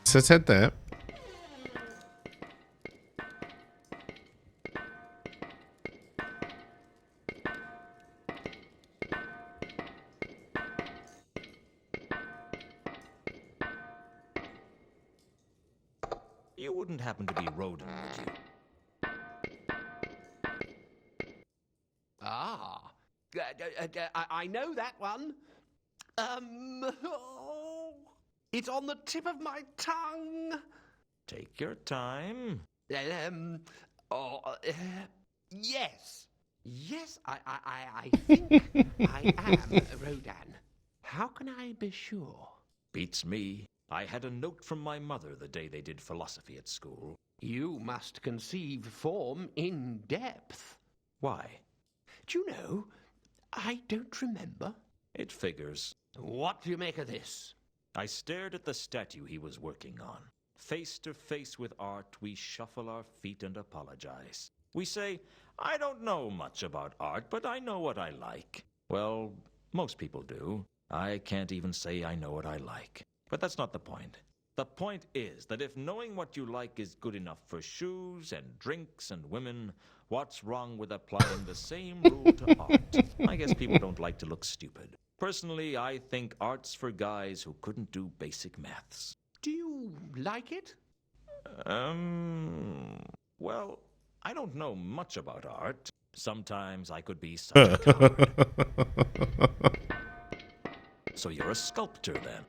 So let's head there. You wouldn't happen to be Rodin, would you? Ah, I know that one. It's on the tip of my tongue. Take your time. Yes. Yes, I think I am Rodin. How can I be sure? Beats me. I had a note from my mother the day they did philosophy at school. You must conceive form in depth. Why? Do you know, I don't remember. It figures. What do you make of this? I stared at the statue he was working on. Face to face with art, we shuffle our feet and apologize. We say, I don't know much about art, but I know what I like. Well, most people do. I can't even say I know what I like. But that's not the point. The point is that if knowing what you like is good enough for shoes and drinks and women, what's wrong with applying the same rule to art? I guess people don't like to look stupid. Personally, I think art's for guys who couldn't do basic maths. Do you like it? Well, I don't know much about art. Sometimes I could be such a coward. So you're a sculptor then?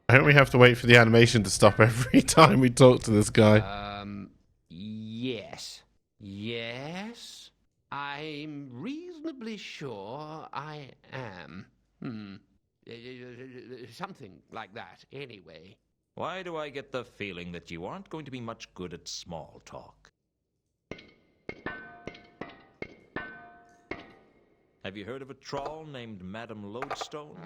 I think we have to wait for the animation to stop every time we talk to this guy. Yes. Yes. I'm reasonably sure I am. Something like that, anyway. Why do I get the feeling that you aren't going to be much good at small talk? Have you heard of a troll named Madame Lodestone?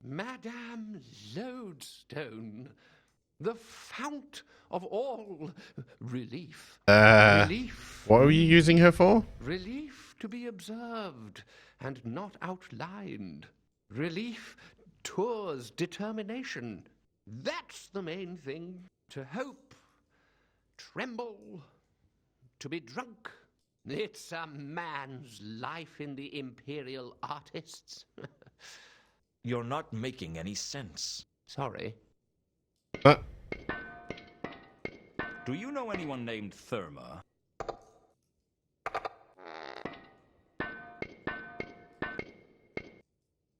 Madame Lodestone, the fount of all relief. Relief. What were you using her for? Relief to be observed and not outlined. Relief tours determination. That's the main thing. To hope, tremble, to be drunk. It's a man's life in the imperial artists. You're not making any sense. Sorry. Do you know anyone named Therma?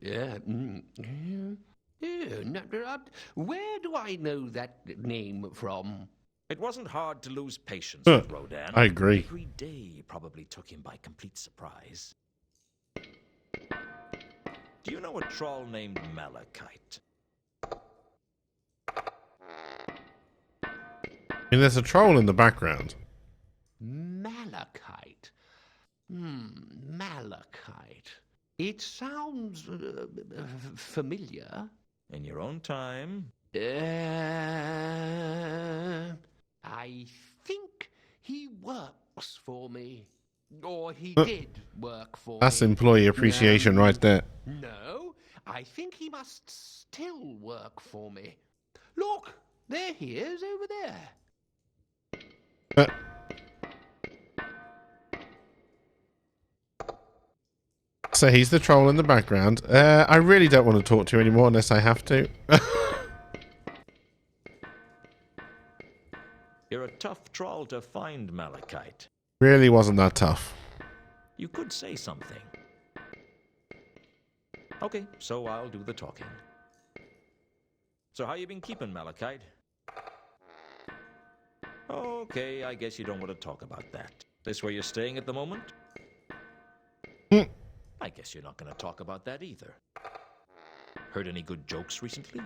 Yeah. Where do I know that name from? It wasn't hard to lose patience with Rodan. I agree. Every day probably took him by complete surprise. Do you know a troll named Malachite? And there's a troll in the background. Malachite. Malachite. It sounds familiar. In your own time. I think he works for me. Or he did work for That's me. employee appreciation right there. No, I think he must still work for me. Look, there he is over there. So he's the troll in the background. I really don't want to talk to you anymore unless I have to. You're a tough troll to find, Malachite. Really wasn't that tough. You could say something. Okay, so I'll do the talking. So how you been keeping, Malachite? Okay, I guess you don't want to talk about that. This where you're staying at the moment? I guess you're not going to talk about that either. Heard any good jokes recently?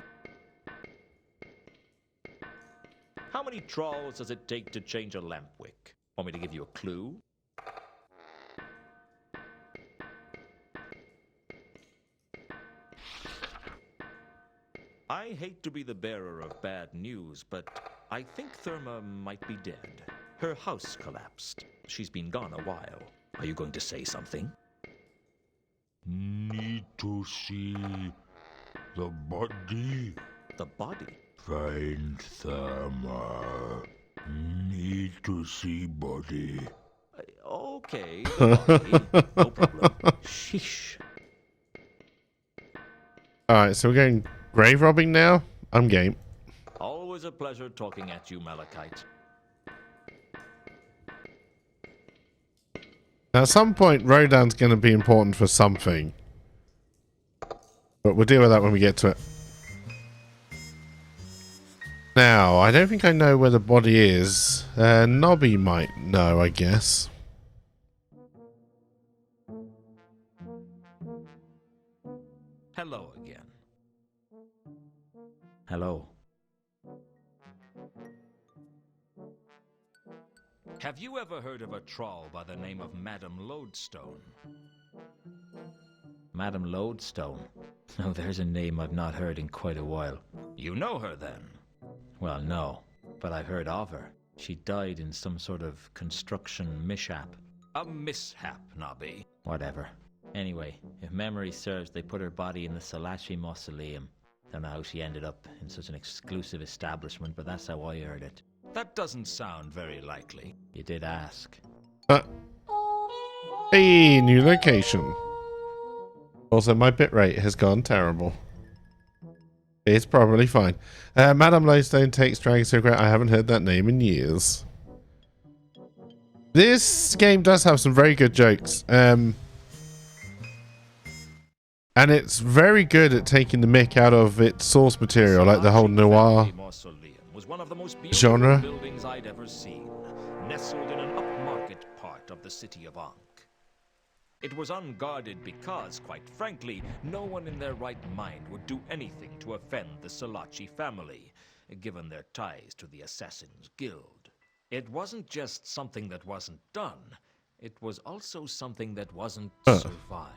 How many trolls does it take to change a lamp wick? Want me to give you a clue? I hate to be the bearer of bad news, but I think Therma might be dead. Her house collapsed. She's been gone a while. Are you going to say something? Need to see the body. The body? Find Therma. Need to see body. Okay, the body. No problem. Sheesh. Alright, so we're going grave robbing now? I'm game. Always a pleasure talking at you, Malachite. Now, at some point, Rodan's going to be important for something. But we'll deal with that when we get to it. Now, I don't think I know where the body is. Nobby might know, I guess. Hello again. Hello. Have you ever heard of a troll by the name of Madame Lodestone? Madame Lodestone? No, there's a name I've not heard in quite a while. You know her then? Well, no, but I've heard of her. She died in some sort of construction mishap. A mishap, Nobby. Whatever. Anyway, if memory serves, they put her body in the Salachi Mausoleum. Don't know how she ended up in such an exclusive establishment, but that's how I heard it. That doesn't sound very likely. You did ask. Hey, new location. Also, my bitrate has gone terrible. It's probably fine. Madame Lodestone takes Dragon Cigarette. I haven't heard that name in years. This game does have some very good jokes. And it's very good at taking the mick out of its source material, like the whole noir was one of the most genre. Buildings I'd ever seen, nestled in an upmarket part of the city of Ankh. It was unguarded because, quite frankly, no one in their right mind would do anything to offend the Salachi family, given their ties to the Assassin's Guild. It wasn't just something that wasn't done, it was also something that wasn't survived.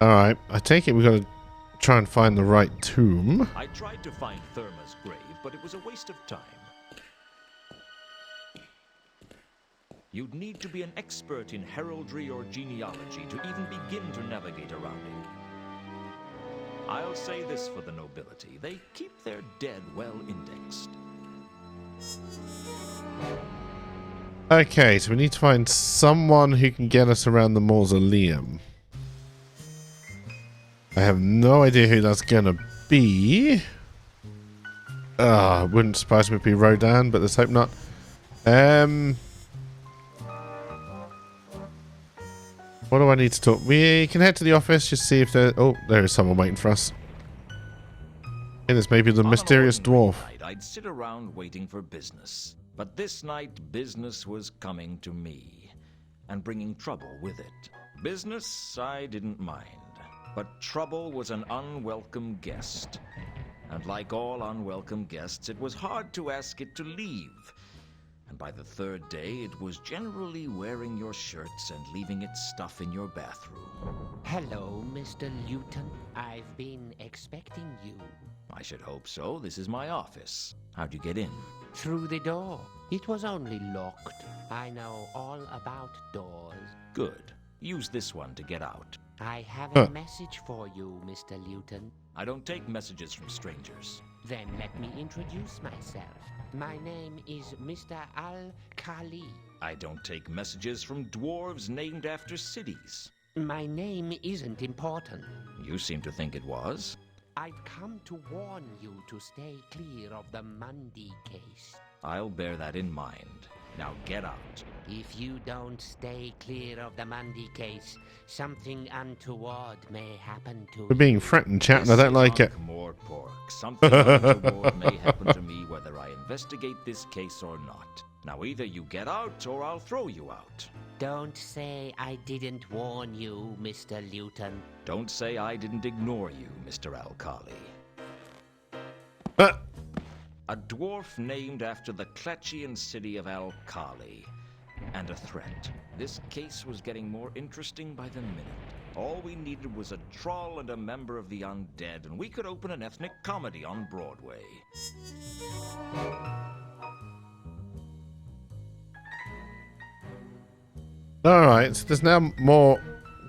Alright, I take it we've got to try and find the right tomb. I tried to find Therma's grave, but it was a waste of time. You'd need to be an expert in heraldry or genealogy to even begin to navigate around it. I'll say this for the nobility. They keep their dead well indexed. Okay, so we need to find someone who can get us around the mausoleum. I have no idea who that's gonna be. Wouldn't surprise me if it be Rodan, but let's hope not. What do I need to talk? We can head to the office, just see if there... Oh, there is someone waiting for us. And it's maybe the mysterious dwarf. Night, I'd sit around waiting for business. But this night, business was coming to me. And bringing trouble with it. Business, I didn't mind. But trouble was an unwelcome guest. And like all unwelcome guests, it was hard to ask it to leave. And by the third day, it was generally wearing your shirts and leaving its stuff in your bathroom. Hello, Mr. Luton. I've been expecting you. I should hope so. This is my office. How'd you get in? Through the door. It was only locked. I know all about doors. Good. Use this one to get out. I have a message for you, Mr. Luton. I don't take messages from strangers. Then let me introduce myself. My name is Mr. Al-Khali. I don't take messages from dwarves named after cities. My name isn't important. You seem to think it was. I've come to warn you to stay clear of the Mundy case. I'll bear that in mind. Now get out. If you don't stay clear of the Mundy case, something untoward may happen to We're being threatened, chat, and I don't like it. More pork. Something untoward may happen to me whether I investigate this case or not. Now either you get out or I'll throw you out. Don't say I didn't warn you, Mr. Luton. Don't say I didn't ignore you, Mr. Al-Khali. A dwarf named after the Kletchian city of Al-Khali. And a threat. This case was getting more interesting by the minute. All we needed was a troll and a member of the undead, and we could open an ethnic comedy on Broadway. Alright, so there's now more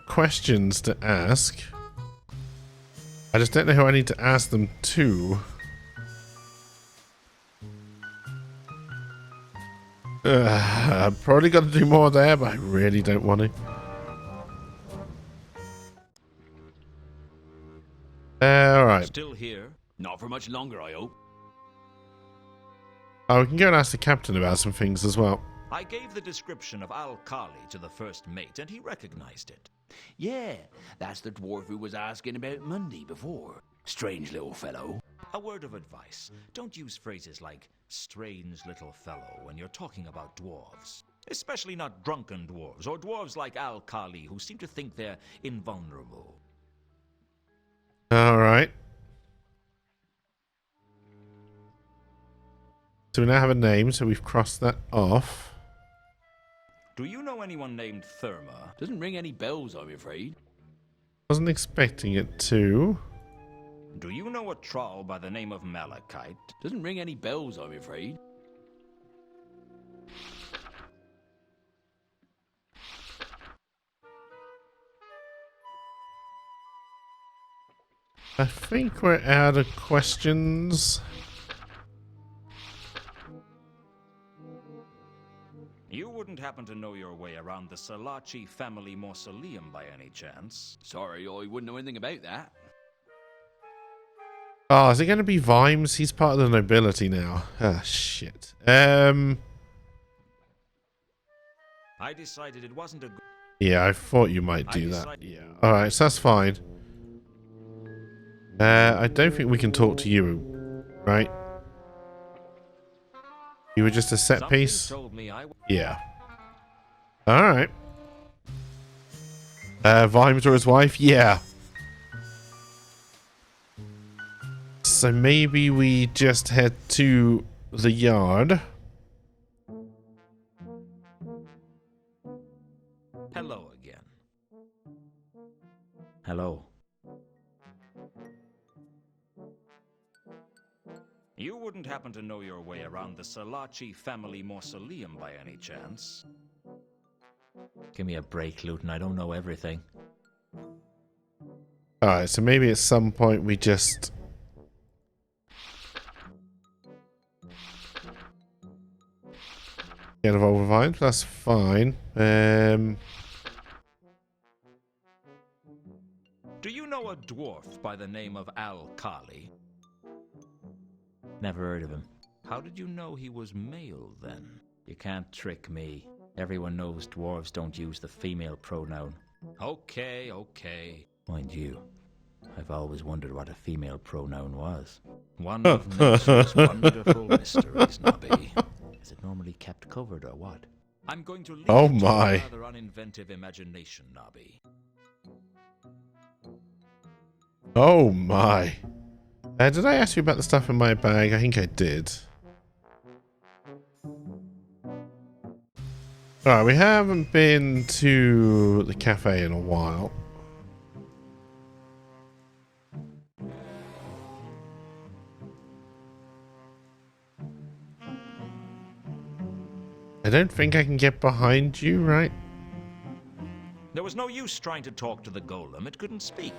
questions to ask. I just don't know who I need to ask them to. I've probably got to do more there, but I really don't want to. Alright. Still here? Not for much longer, I hope. Oh, we can go and ask the captain about some things as well. I gave the description of Al-Khali to the first mate, and he recognized it. Yeah, that's the dwarf who was asking about Monday before. Strange little fellow. A word of advice. Don't use phrases like strange little fellow when you're talking about dwarves. Especially not drunken dwarves, or dwarves like Al-Khali who seem to think they're invulnerable. Alright. So we now have a name, so we've crossed that off. Do you know anyone named Therma? Doesn't ring any bells, I'm afraid. Wasn't expecting it to. Do you know a troll by the name of Malachite? Doesn't ring any bells, I'm afraid. I think we're out of questions. You wouldn't happen to know your way around the Salaci family mausoleum by any chance? Sorry, I wouldn't know anything about that. Oh, is it going to be Vimes? He's part of the nobility now. Ah, shit. I decided it wasn't a good... Yeah, I thought you might do that. Yeah. Alright, so that's fine. I don't think we can talk to you, right? You were just a set piece? Told me Yeah. Alright. Vimes or his wife? Yeah. So maybe we just head to the yard. Hello again. Hello. You wouldn't happen to know your way around the Salaci family mausoleum by any chance? Give me a break, Luton. I don't know everything. Alright, so maybe at some point we just... get involved with Vines, that's fine. Do you know a dwarf by the name of Al-Khali? Never heard of him. How did you know he was male, then? You can't trick me. Everyone knows dwarves don't use the female pronoun. Okay, okay. Mind you, I've always wondered what a female pronoun was. One of nature's wonderful mysteries, Nobby. Is it normally kept covered or what? I'm going to leave Oh it to my. your rather uninventive imagination, Nobby. Oh my. Did I ask you about the stuff in my bag? I think I did. Alright, we haven't been to the cafe in a while. I don't think I can get behind you, right? There was no use trying to talk to the golem. It couldn't speak.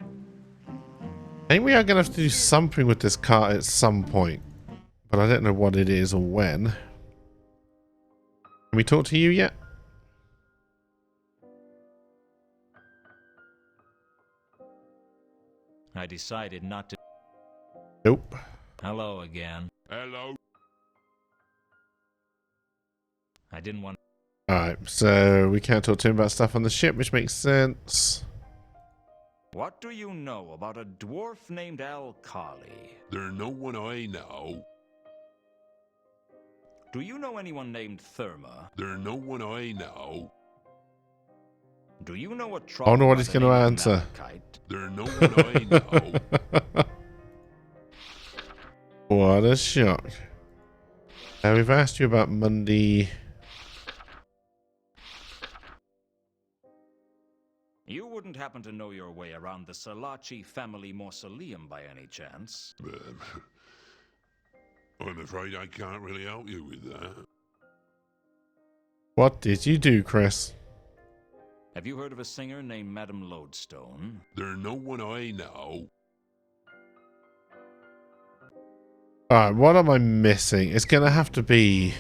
I think we are going to have to do something with this cart at some point. But I don't know what it is or when. Can we talk to you yet? I decided not to. Nope. Hello again. Hello. I didn't want. Alright, so we can't talk to him about stuff on the ship, which makes sense. What do you know about a dwarf named Alkali? There no one I know. Do you know anyone named Therma? There no one I know. Do you know a troll? I wonder what by he's the going to name of answer. Malachite? There no one I know. What a shock. We've asked you about Monday. You wouldn't happen to know your way around the Salachi family mausoleum by any chance? I'm afraid I can't really help you with that. What did you do, Chris? Have you heard of a singer named Madame Lodestone? There no one I know. Alright, what am I missing? It's going to have to be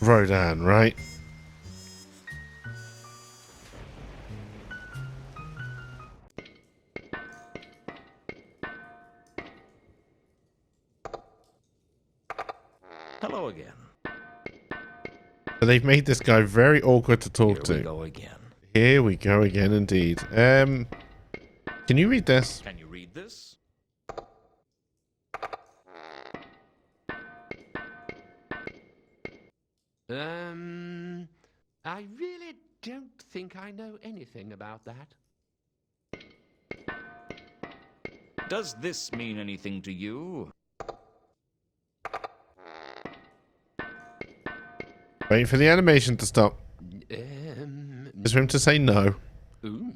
Rodan, right? Hello again. So they've made this guy very awkward to talk Here we to. go again. Here we go again, indeed. Can you read this? Can you read this? I really don't think I know anything about that. Does this mean anything to you? Wait for the animation to stop. Just for him to say no. Ooh.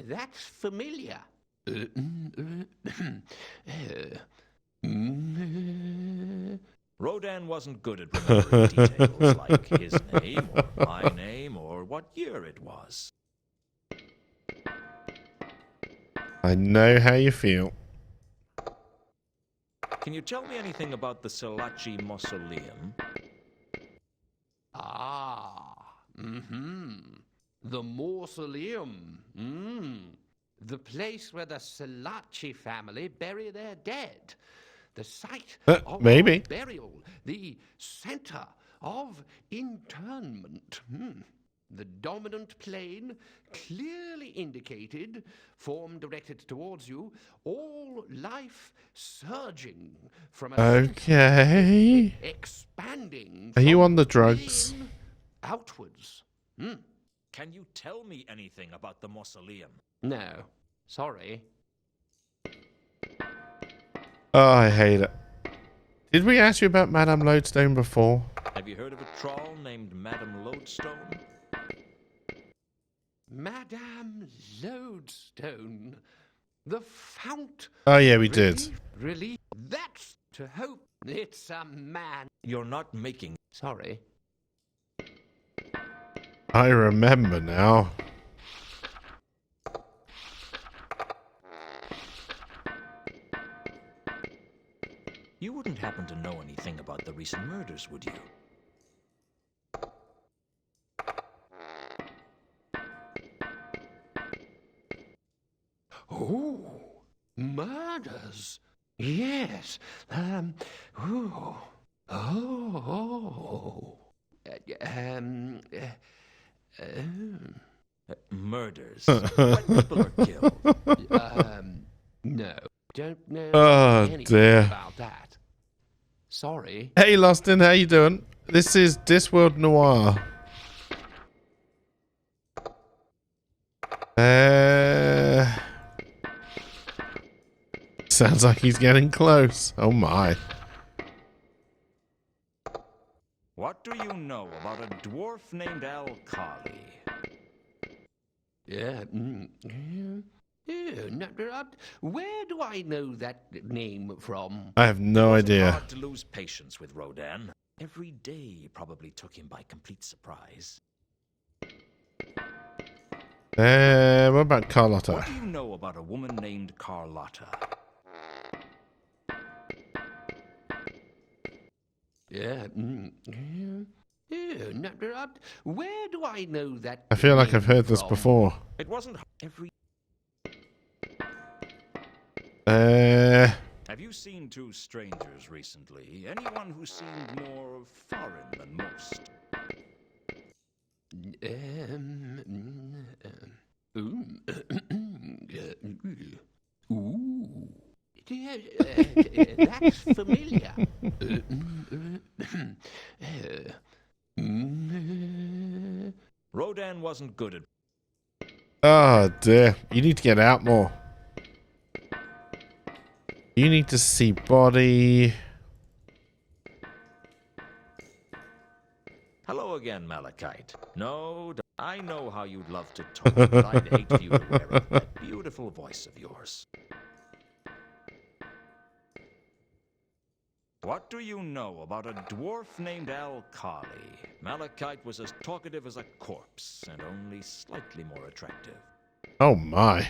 That's familiar. Rodan wasn't good at remembering details like his name or my name or what year it was. I know how you feel. Can you tell me anything about the Salachi mausoleum? The mausoleum. The place where the Salachi family bury their dead. The site of maybe. burial. The center of internment. The dominant plane, clearly indicated, form directed towards you, all life surging from a Okay. center, expanding. Are you from on the drugs? plane outwards. Can you tell me anything about the mausoleum? No, sorry. Oh, I hate it. Did we ask you about Madame Lodestone before? Have you heard of a troll named Madame Lodestone? Madame Lodestone. The fount. Oh, yeah, we did. Really? That's to hope it's a man. You're not making... Sorry. I remember now. You wouldn't happen to know anything about the recent murders, would you? Yes. Ooh. Oh. Murders. When people are killed. No. Don't know Oh anything dear. about that. Sorry. Hey Lostin, how you doing? This is Discworld Noir. Sounds like he's getting close. Oh my. What do you know about a dwarf named Al-Khali? Yeah. Where do I know that name from? I have no It wasn't idea. hard to lose patience with Rodan. Every day probably took him by complete surprise. What about Carlotta? What do you know about a woman named Carlotta? Yeah. Where do I know that? I feel like I've heard this from? before. It wasn't every... Have you seen two strangers recently? Anyone who seemed more foreign than most? Ooh. That's familiar. Rodan wasn't good at... Oh dear. You need to get out more. You need to see body. Hello again, Malachite. No, I know how you'd love to talk, but I'd hate for you to wear out that beautiful voice of yours. What do you know about a dwarf named Al-Khali? Malachite was as talkative as a corpse, and only slightly more attractive. Oh my.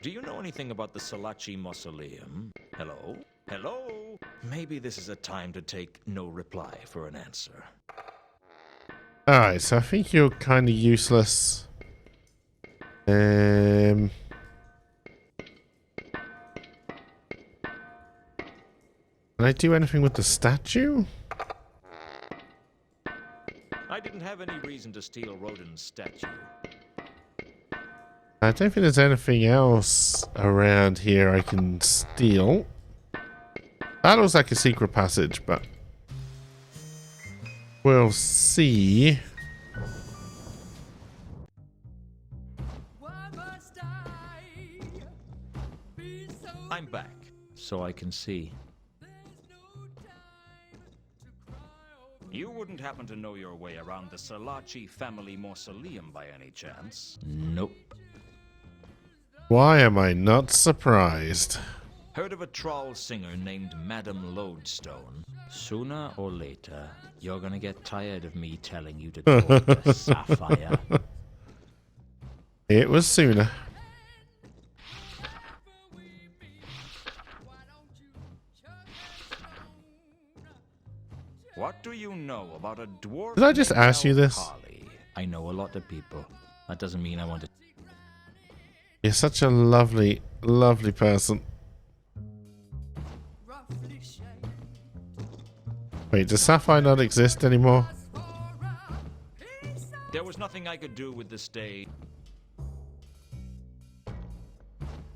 Do you know anything about the Salachi Mausoleum? Hello? Hello? Maybe this is a time to take no reply for an answer. Alright, so I think you're kind of useless. Can I do anything with the statue? I didn't have any reason to steal Rodan's statue. I don't think there's anything else around here I can steal. That looks like a secret passage, but we'll see. I'm back, so I can see. You wouldn't happen to know your way around the Salachi family mausoleum by any chance? Nope. Why am I not surprised? Heard of a troll singer named Madame Lodestone? Sooner or later, you're gonna get tired of me telling you to talk to Sapphire. It was sooner. What do you know about a dwarf? Did I just named ask you this? Al-Khali? I know a lot of people. That doesn't mean I want to... You're such a lovely, lovely person. Wait, does Sapphire not exist anymore? There was nothing I could do with the stage.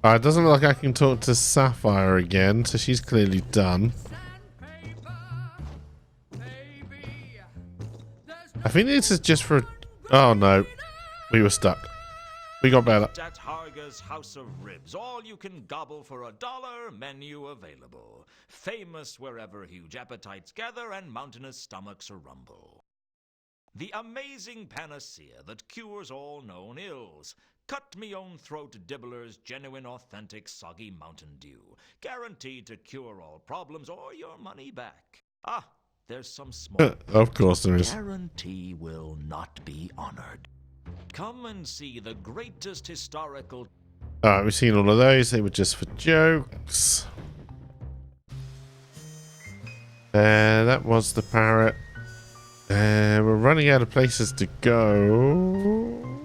It doesn't look like I can talk to Sapphire again, so she's clearly done. I think this is just for... Oh no, we were stuck. We got better. At Harga's House of Ribs, all you can gobble for $1, menu available. Famous wherever huge appetites gather and mountainous stomachs rumble. The amazing panacea that cures all known ills. Cut me own throat dibblers, genuine authentic soggy Mountain Dew. Guaranteed to cure all problems or your money back. Ah, there's some small... Of course there is. Guarantee will not be honored. Come and see the greatest historical... Alright, we've seen all of those. They were just for jokes. That was the parrot. We're running out of places to go.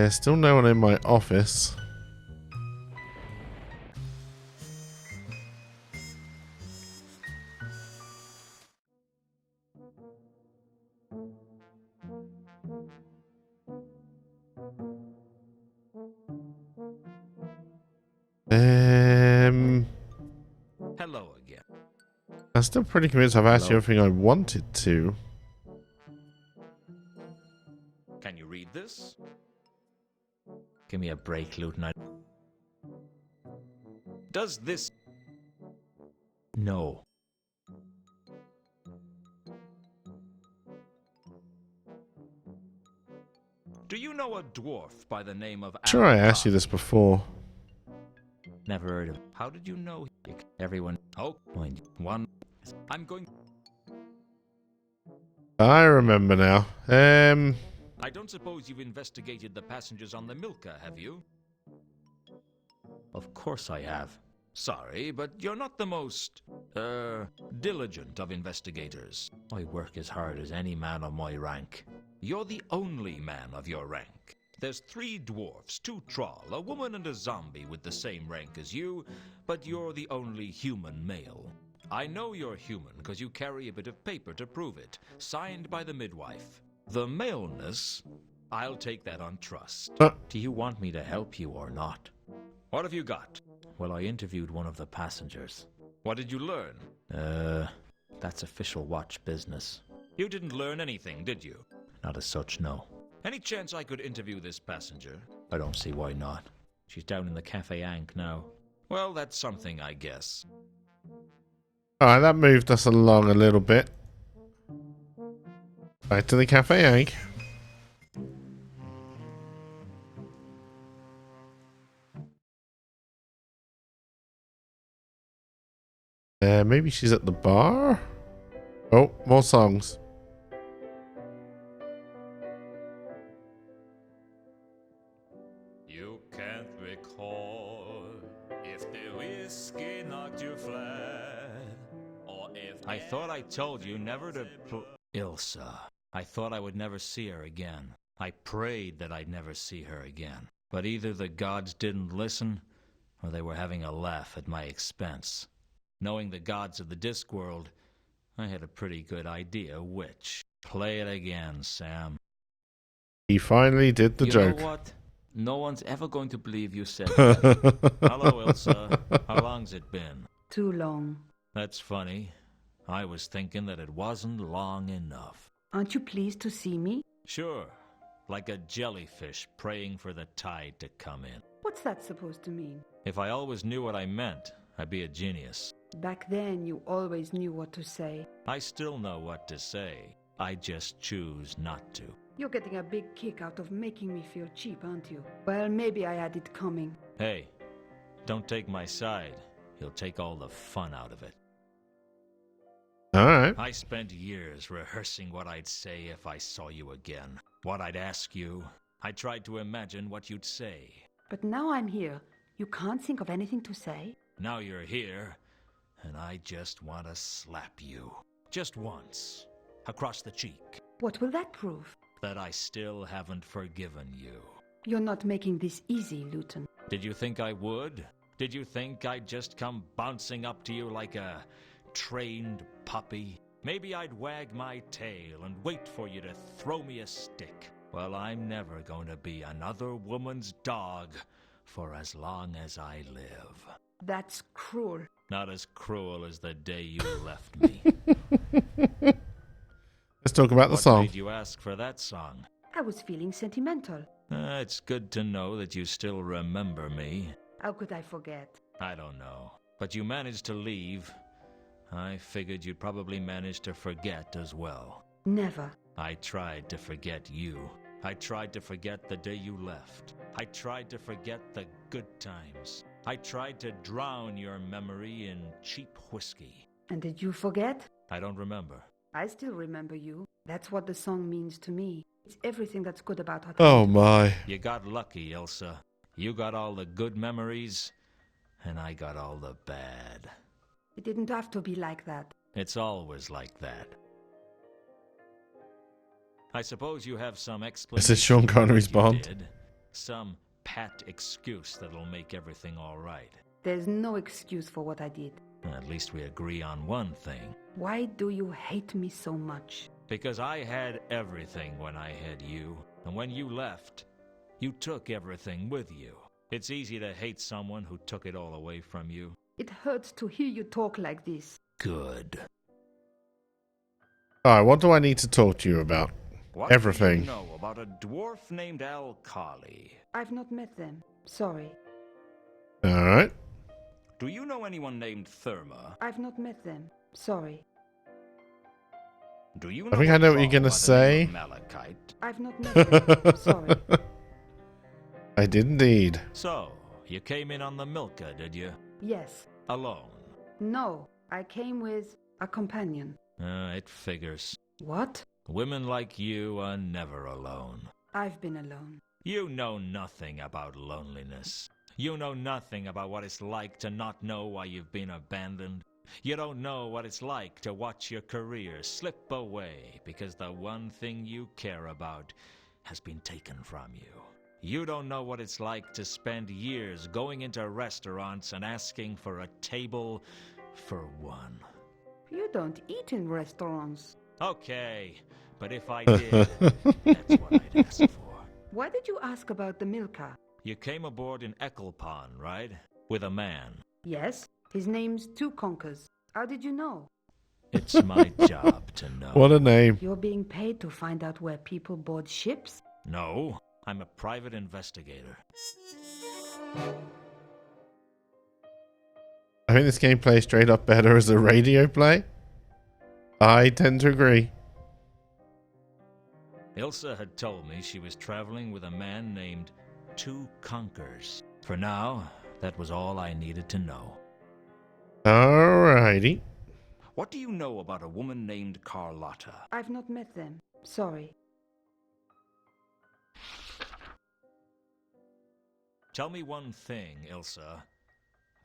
Still no one in my office. Hello again. I'm still pretty convinced I've asked you Hello. everything I wanted to. Can you read this? Give me a break, Luton. Does this... No. Do you know a dwarf by the name of... Sure, I asked you this before. Never heard of it. How did you know... Everyone. Oh, Mind you. one... I'm going... I remember now. I don't suppose you've investigated the passengers on the Milka, have you? Of course I have. Sorry, but you're not the most, diligent of investigators. I work as hard as any man of my rank. You're the only man of your rank. There's 3 dwarfs, 2 troll, a woman and a zombie with the same rank as you, but you're the only human male. I know you're human because you carry a bit of paper to prove it, signed by the midwife. The maleness, I'll take that on trust. Do you want me to help you or not? What have you got? Well, I interviewed one of the passengers. What did you learn? That's official watch business. You didn't learn anything, did you? Not as such, no. Any chance I could interview this passenger? I don't see why not. She's down in the Cafe Ankh now. Well, that's something, I guess. Alright, that moved us along a little bit. Back to the Cafe Egg. Maybe she's at the bar? Oh, more songs. You can't recall if the whiskey knocked you flat, or if I thought I told you never to Ilsa. I thought I would never see her again. I prayed that I'd never see her again. But either the gods didn't listen, or they were having a laugh at my expense. Knowing the gods of the Discworld, I had a pretty good idea which. Play it again, Sam. He finally did the joke. You know what? No one's ever going to believe you said that. Hello, Ilsa. How long's it been? Too long. That's funny. I was thinking that it wasn't long enough. Aren't you pleased to see me? Sure. Like a jellyfish praying for the tide to come in. What's that supposed to mean? If I always knew what I meant, I'd be a genius. Back then, you always knew what to say. I still know what to say. I just choose not to. You're getting a big kick out of making me feel cheap, aren't you? Well, maybe I had it coming. Hey, don't take my side. You'll take all the fun out of it. Alright. I spent years rehearsing what I'd say if I saw you again. What I'd ask you. I tried to imagine what you'd say. But now I'm here. You can't think of anything to say? Now you're here, and I just want to slap you. Just once. Across the cheek. What will that prove? That I still haven't forgiven you. You're not making this easy, Luton. Did you think I would? Did you think I'd just come bouncing up to you like a trained puppy? Maybe I'd wag my tail and wait for you to throw me a stick. Well, I'm never going to be another woman's dog for as long as I live. That's cruel. Not as cruel as the day you left me. Let's talk about the What song. made you ask for that song? I was feeling sentimental. It's good to know that you still remember me. How could I forget? I don't know. But you managed to leave. I figured you'd probably manage to forget as well. Never. I tried to forget you. I tried to forget the day you left. I tried to forget the good times. I tried to drown your memory in cheap whiskey. And did you forget? I don't remember. I still remember you. That's what the song means to me. It's everything that's good about her. Oh my. You got lucky, Ilsa. You got all the good memories, and I got all the bad. It didn't have to be like that. It's always like that. I suppose you have some explanation. This is Sean for what Connery's you Bond. did. Some pat excuse that'll make everything all right. There's no excuse for what I did. At least we agree on one thing. Why do you hate me so much? Because I had everything when I had you, and when you left, you took everything with you. It's easy to hate someone who took it all away from you. It hurts to hear you talk like this. Good. Alright, what do I need to talk to you about? What Everything. do you know about a dwarf named Al-Khali? I've not met them. Sorry. Alright. Do you know anyone named Therma? I've not met them. Sorry. Do you I think I know what you're going gonna to say. Malachite? I've not met them. Sorry. I did indeed. So, you came in on the Milka, did you? Yes. Alone? No. I came with a companion. It figures. What? Women like you are never alone. I've been alone. You know nothing about loneliness. You know nothing about what it's like to not know why you've been abandoned. You don't know what it's like to watch your career slip away because the one thing you care about has been taken from you. You don't know what it's like to spend years going into restaurants and asking for a table for one. You don't eat in restaurants. Okay, but if I did, that's what I'd ask for. Why did you ask about the Milka? You came aboard in Ecclepon, right? With a man. Yes. His name's Two Conkers. How did you know? It's my job to know. What a name. You're being paid to find out where people board ships? No, I'm a private investigator. I think this game plays straight up better as a radio play. I tend to agree. Ilsa had told me she was traveling with a man named Two Conkers. For now, that was all I needed to know. Alrighty. What do you know about a woman named Carlotta? I've not met them. Sorry. Tell me one thing, Ilsa.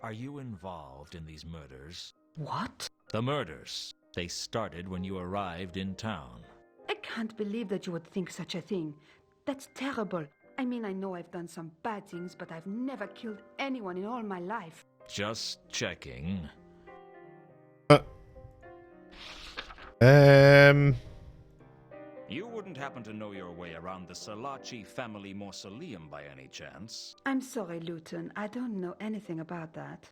Are you involved in these murders? What? The murders. They started when you arrived in town. I can't believe that you would think such a thing. That's terrible. I mean, I know I've done some bad things, but I've never killed anyone in all my life. Just checking. You wouldn't happen to know your way around the Salaci family mausoleum by any chance? I'm sorry, Luton. I don't know anything about that.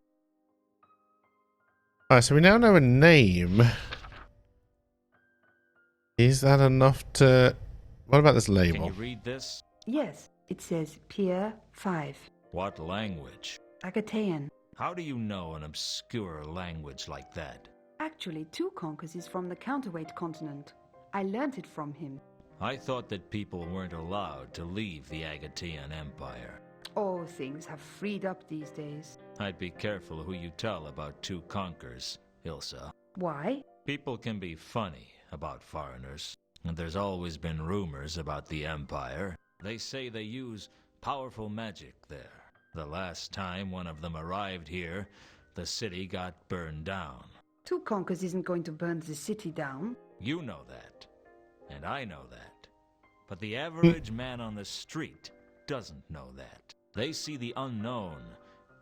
Alright, so we now know a name. Is that enough to... What about this Can label? you read this? Yes, it says Pier 5. What language? Agatean. How do you know an obscure language like that? Actually, Two Conkers is from the counterweight continent. I learned it from him. I thought that people weren't allowed to leave the Agatean Empire. Oh, things have freed up these days. I'd be careful who you tell about Two Conkers, Ilsa. Why? People can be funny about foreigners, and there's always been rumors about the Empire. They say they use powerful magic there. The last time one of them arrived here, the city got burned down. Two Conkers isn't going to burn the city down. You know that, and I know that. But the average man on the street doesn't know that. They see the unknown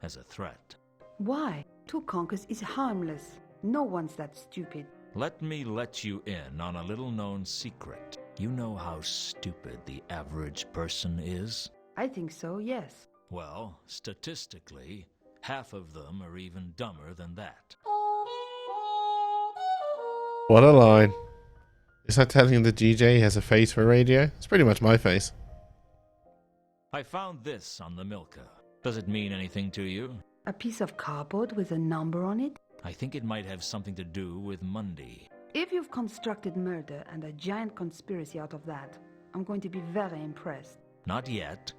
as a threat. Why? Two Conkers is harmless. No one's that stupid. Let me let you in on a little-known secret. You know how stupid the average person is? I think so, yes. Well, statistically, half of them are even dumber than that. What a line. Is that telling the GJ has a face for radio? It's pretty much my face. I found this on the Milka. Does it mean anything to you? A piece of cardboard with a number on it? I think it might have something to do with Monday. If you've constructed murder and a giant conspiracy out of that, I'm going to be very impressed. Not yet,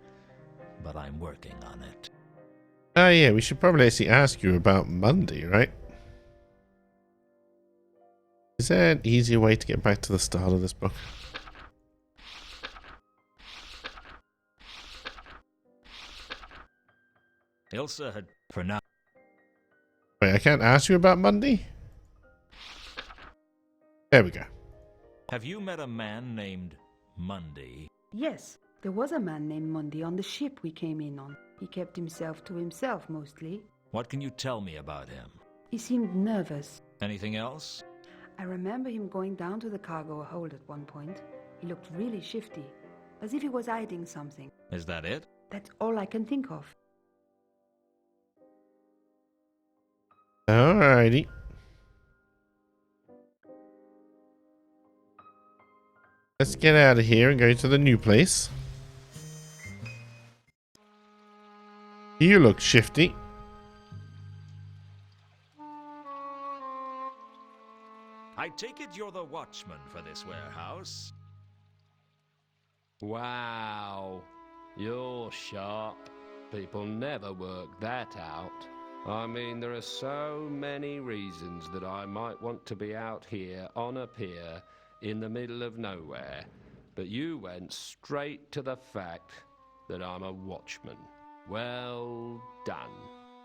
but I'm working on it. Oh yeah, we should probably actually ask you about Monday, right? Is there an easier way to get back to the start of this book? Ilsa had, for now... Wait, I can't ask you about Monday? There we go. Have you met a man named Monday? Yes, There was a man named Mundy on the ship we came in on. He kept himself to himself mostly. What can you tell me about him? He seemed nervous. Anything else? I remember him going down to the cargo hold at one point. He looked really shifty, as if he was hiding something. Is that it? That's all I can think of. Alrighty. Let's get out of here and go to the new place. You look shifty. I take it you're the watchman for this warehouse. Wow, you're sharp. People never work that out. I mean, there are so many reasons that I might want to be out here on a pier in the middle of nowhere, but you went straight to the fact that I'm a watchman. Well done.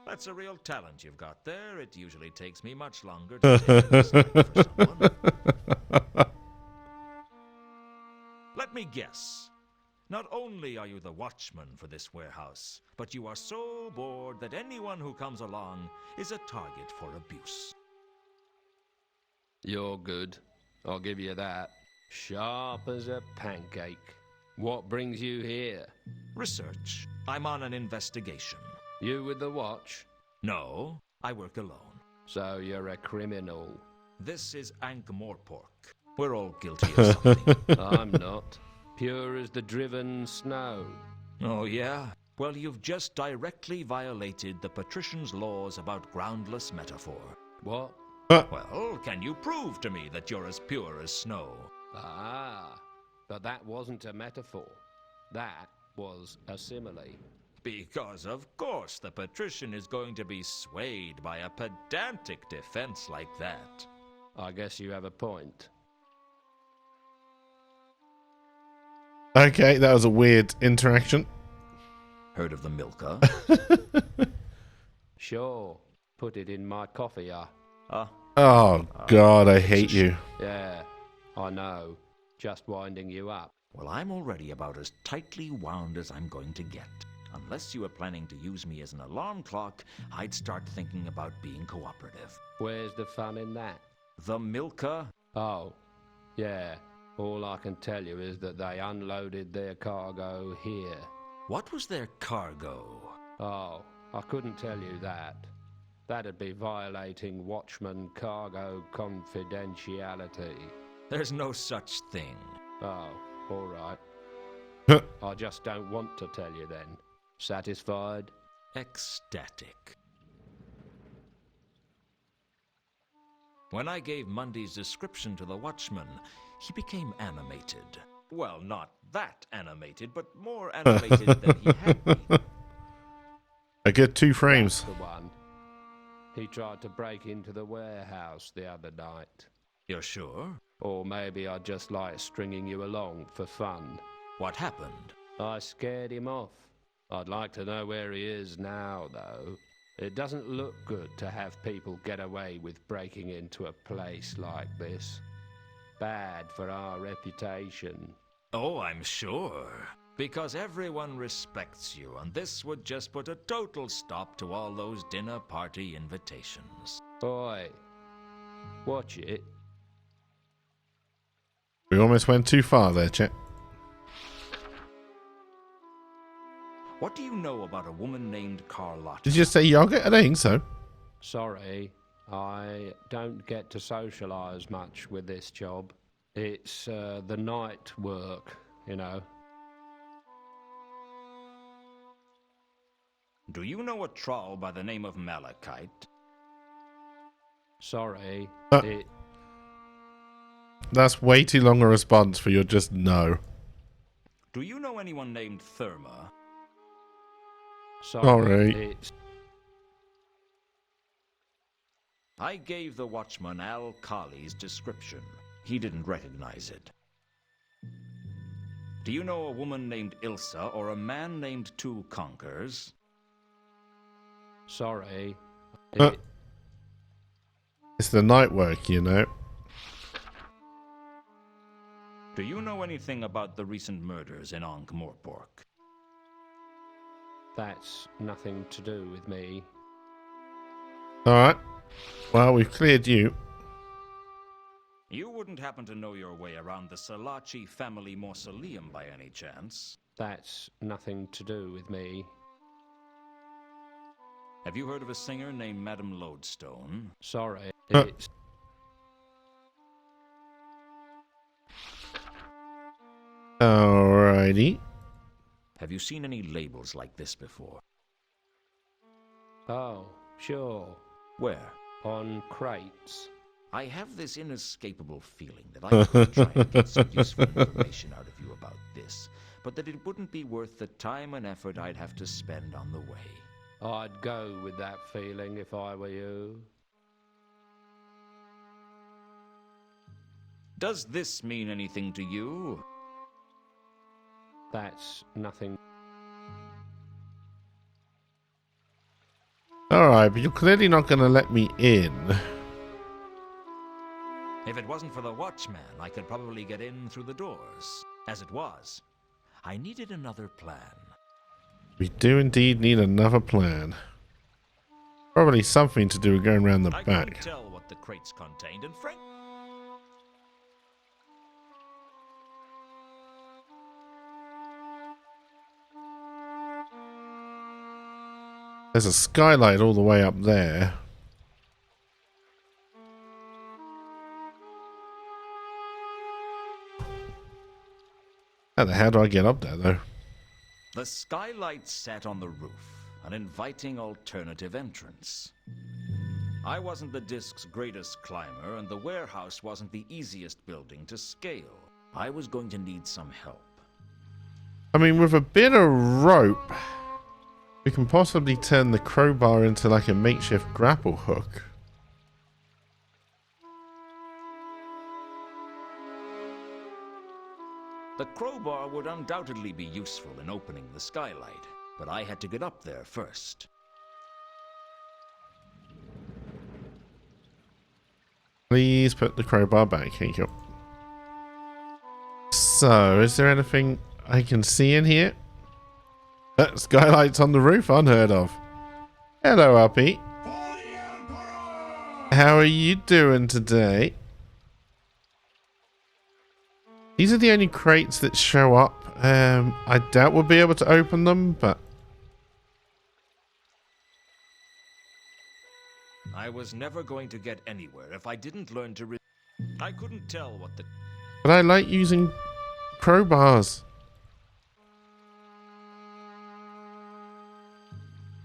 That's a real talent you've got there. It usually takes me much longer to take a step for someone. Let me guess. Not only are you the watchman for this warehouse, but you are so bored that anyone who comes along is a target for abuse. You're good. I'll give you that. Sharp as a pancake. What brings you here? Research. I'm on an investigation. You with the watch? No, I work alone. So you're a criminal. This is Ankh-Morpork. We're all guilty of something. I'm not. Pure as the driven snow. Oh, yeah? Well, you've just directly violated the patrician's laws about groundless metaphor. What? Well, can you prove to me that you're as pure as snow? Ah, but that wasn't a metaphor. That was a simile. Because, of course, the patrician is going to be swayed by a pedantic defense like that. I guess you have a point. Okay, that was a weird interaction. Heard of the Milka? Sure. Put it in my coffee, Oh, God, I hate you. Yeah, I know. Just winding you up. Well, I'm already about as tightly wound as I'm going to get. Unless you were planning to use me as an alarm clock, I'd start thinking about being cooperative. Where's the fun in that? The Milka? Oh, yeah. All I can tell you is that they unloaded their cargo here. What was their cargo? Oh, I couldn't tell you that. That'd be violating Watchman cargo confidentiality. There's no such thing. Oh, all right. I just don't want to tell you then. Satisfied? Ecstatic. When I gave Mundy's description to the watchman, he became animated. Well, not that animated, but more animated than he had been. I get 2 frames. That's the one. He tried to break into the warehouse the other night. You're sure? Or maybe I just like stringing you along for fun. What happened? I scared him off. I'd like to know where he is now, though. It doesn't look good to have people get away with breaking into a place like this. Bad for our reputation. Oh, I'm sure. Because everyone respects you, and this would just put a total stop to all those dinner party invitations. Oi, watch it. We almost went too far there, Chet. What do you know about a woman named Carlotta? Did you just say yogurt? I don't think so. Sorry, I don't get to socialise much with this job. It's the night work, you know. Do you know a troll by the name of Malachite? Sorry, That's way too long a response for your just no. Do you know anyone named Therma? Sorry, Alright. I gave the watchman Al Kali's description. He didn't recognize it. Do you know a woman named Ilsa or a man named Two Conkers? Sorry. It's the night work, you know. Do you know anything about the recent murders in Ankh-Morpork? That's nothing to do with me. Alright. Well, we've cleared you. You wouldn't happen to know your way around the Salaci family mausoleum by any chance? That's nothing to do with me. Have you heard of a singer named Madame Lodestone? Sorry, Huh. it's... Alrighty. Have you seen any labels like this before? Oh, sure. Where? On crates. I have this inescapable feeling that I could try and get some useful information out of you about this, but that it wouldn't be worth the time and effort I'd have to spend on the way. I'd go with that feeling if I were you. Does this mean anything to you? That's nothing. Alright, but you're clearly not going to let me in. If it wasn't for the watchman, I could probably get in through the doors. As it was, I needed another plan. We do indeed need another plan. Probably something to do with going around the I back. couldn't tell what the crates contained, and Frank... There's a skylight all the way up there. How the hell do I get up there, though? The skylight sat on the roof, an inviting alternative entrance. I wasn't the Disc's greatest climber, and the warehouse wasn't the easiest building to scale. I was going to need some help. I mean, with a bit of rope, we can possibly turn the crowbar into like a makeshift grapple hook. The crowbar would undoubtedly be useful in opening the skylight, but I had to get up there first. Please put the crowbar back. Thank you. So, is there anything I can see in here? Skylights on the roof? Unheard of. Hello, Uppy. How are you doing today? These are the only crates that show up. I doubt we'll be able to open them, but... I was never going to get anywhere if I didn't learn to I couldn't tell what the... But I like using crowbars.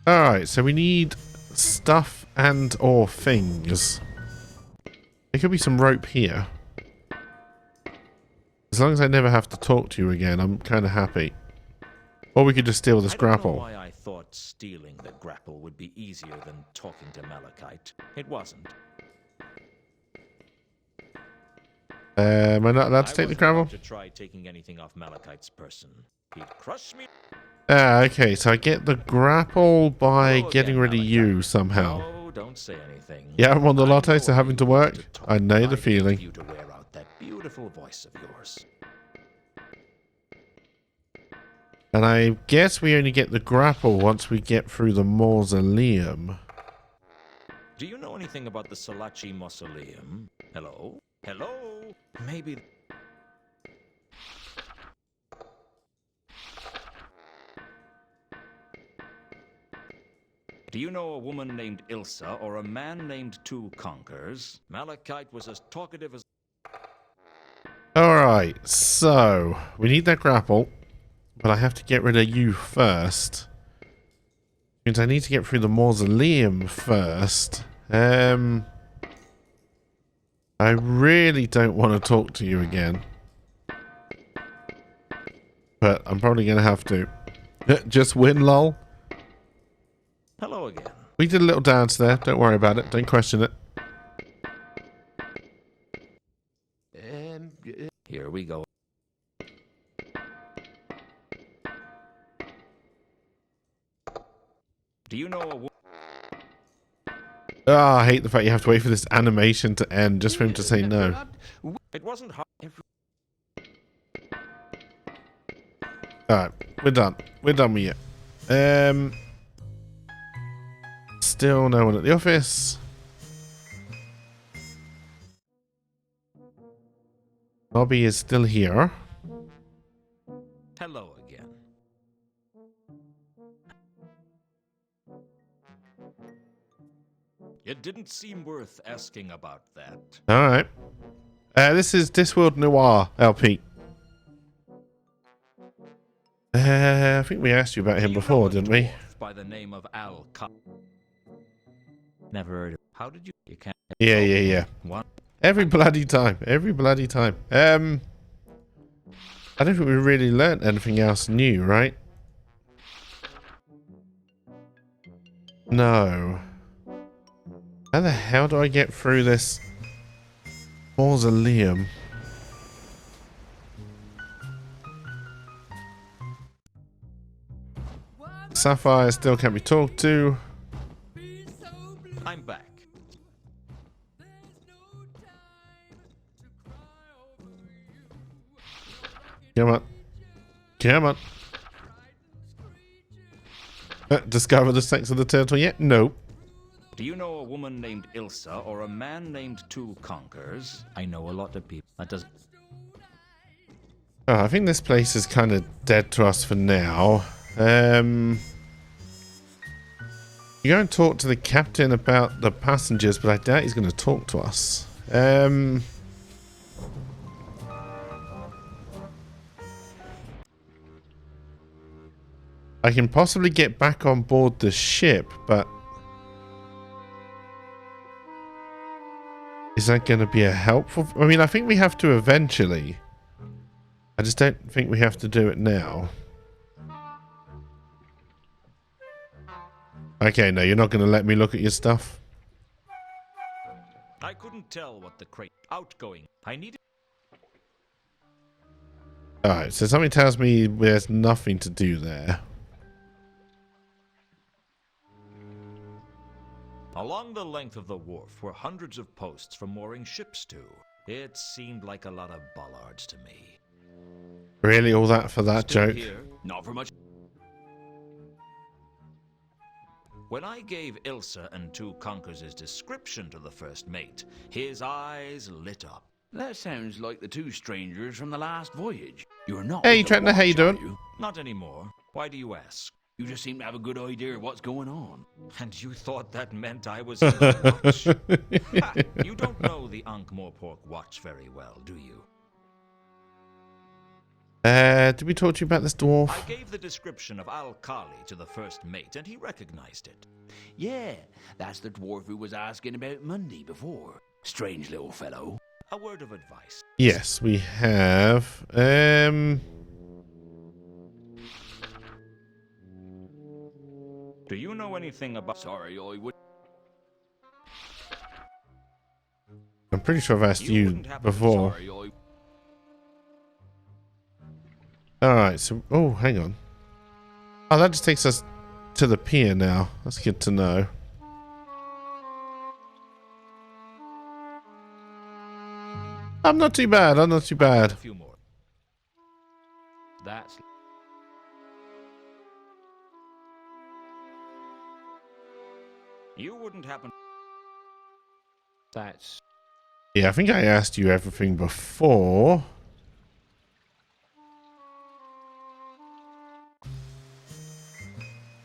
Alright, so we need stuff and or things. There could be some rope here. As long as I never have to talk to you again, I'm kind of happy. Or we could just steal this grapple. I don't know why I thought stealing the grapple would be easier than talking to Malachite. It wasn't. Am I not allowed to take the grapple? To try taking anything off Malachite's person. He'd crush me. Ah, okay, so I get the grapple by Hello getting again, rid of Malachite. you somehow. No, don't say anything. Yeah, I'm on the lotto, so having to work. talk. I know the need feeling. You to wear out that beautiful voice of yours. And I guess we only get the grapple once we get through the mausoleum. Do you know anything about the Salaci mausoleum? Hello? Hello? Maybe... Do you know a woman named Ilsa or a man named Two Conquers? Malachite was as talkative as... Alright, so we need that grapple, but I have to get rid of you first. Means I need to get through the mausoleum first. I really don't want to talk to you again. But I'm probably going to have to. Just win, lol. Hello again. We did a little dance there. Don't worry about it. Don't question it. Here we go. Do you know a woman... Ah, I hate the fact you have to wait for this animation to end just for him to say no. It wasn't hard. Alright, we're done. We're done with it. Still no one at the office. Bobby is still here. Hello again. It didn't seem worth asking about that. Alright. This is Discworld Noir, LP. I think we asked you about him before, didn't we? By the name of Al. Never heard of. How did you? You can't. Yeah. What? Every bloody time. I don't think we really learnt anything else new, right? No. How the hell do I get through this mausoleum? Sapphire still can't be talked to. I'm back. Come on. Discover the sex of the turtle yet? No. Do you know a woman named Ilsa or a man named Two Conkers? I know a lot of people. That does. Oh, I think this place is kind of dead to us for now. You go and talk to the captain about the passengers, but I doubt he's going to talk to us. I can possibly get back on board the ship, but is that going to be a helpful? I mean, I think we have to eventually. I just don't think we have to do it now. Okay, no, you're not going to let me look at your stuff? I couldn't tell what the crate outgoing. I needed. Alright, so something tells me there's nothing to do there. Along the length of the wharf were hundreds of posts for mooring ships to. It seemed like a lot of bollards to me. Really, all that for that Still joke? here, not for much. When I gave Ilsa and Two Conkers' description to the first mate, his eyes lit up. That sounds like the two strangers from the last voyage. You're not. Hey, with the Trenton, how you watch, are doing? you? Not anymore. Why do you ask? You just seem to have a good idea of what's going on. And you thought that meant I was in the watch? Ha, you don't know the Ankh-Morpork watch very well, do you? Did we talk to you about this dwarf? I gave the description of Al-Khali to the first mate, and he recognized it. Yeah, that's the dwarf who was asking about Monday before. Strange little fellow. A word of advice. Yes, we have. Do you know anything about... Sorry, I would... I'm pretty sure I've asked you before. Sorry, I... Alright, so... Oh, hang on. Oh, that just takes us to the pier now. That's good to know. I'm not too bad. I'm not too bad. A few more. That's... You wouldn't happen... That's... Yeah, I think I asked you everything before.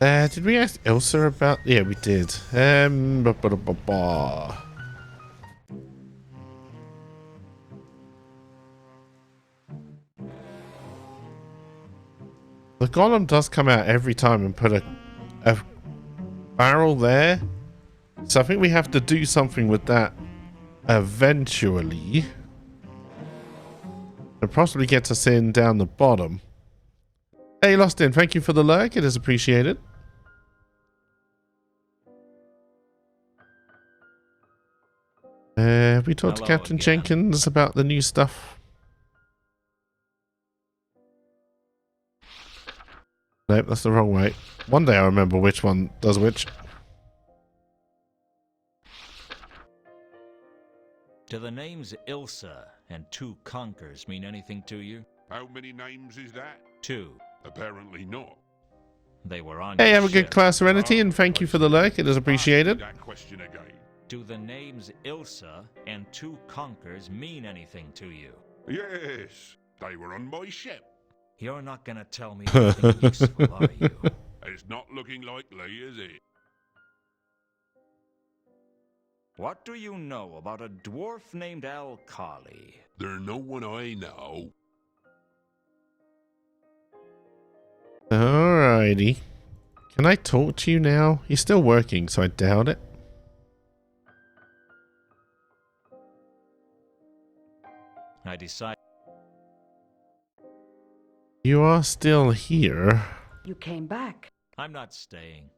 Did we ask Ilsa about... Yeah, we did. The golem does come out every time and put a barrel there. So I think we have to do something with that eventually. It possibly gets us in down the bottom. Hey, Lost In, thank you for the lurk. It is appreciated. We talked to Hello Captain again. Jenkins about the new stuff. Nope, that's the wrong way. One day I'll remember which one does which. Do the names Ilsa and Two Conkers mean anything to you? How many names is that? Two. Apparently not. They were on Hey, your have a good ship. class, Serenity, and thank you for the lurk. It is appreciated. That question again. Do the names Ilsa and Two Conkers mean anything to you? Yes, they were on my ship. You're not gonna tell me anything useful, are you? It's not looking likely, is it? What do you know about a dwarf named Alkali? There's no one I know. Alrighty. Can I talk to you now? You're still working, so I doubt it. I decided. You are still here. You came back. I'm not staying.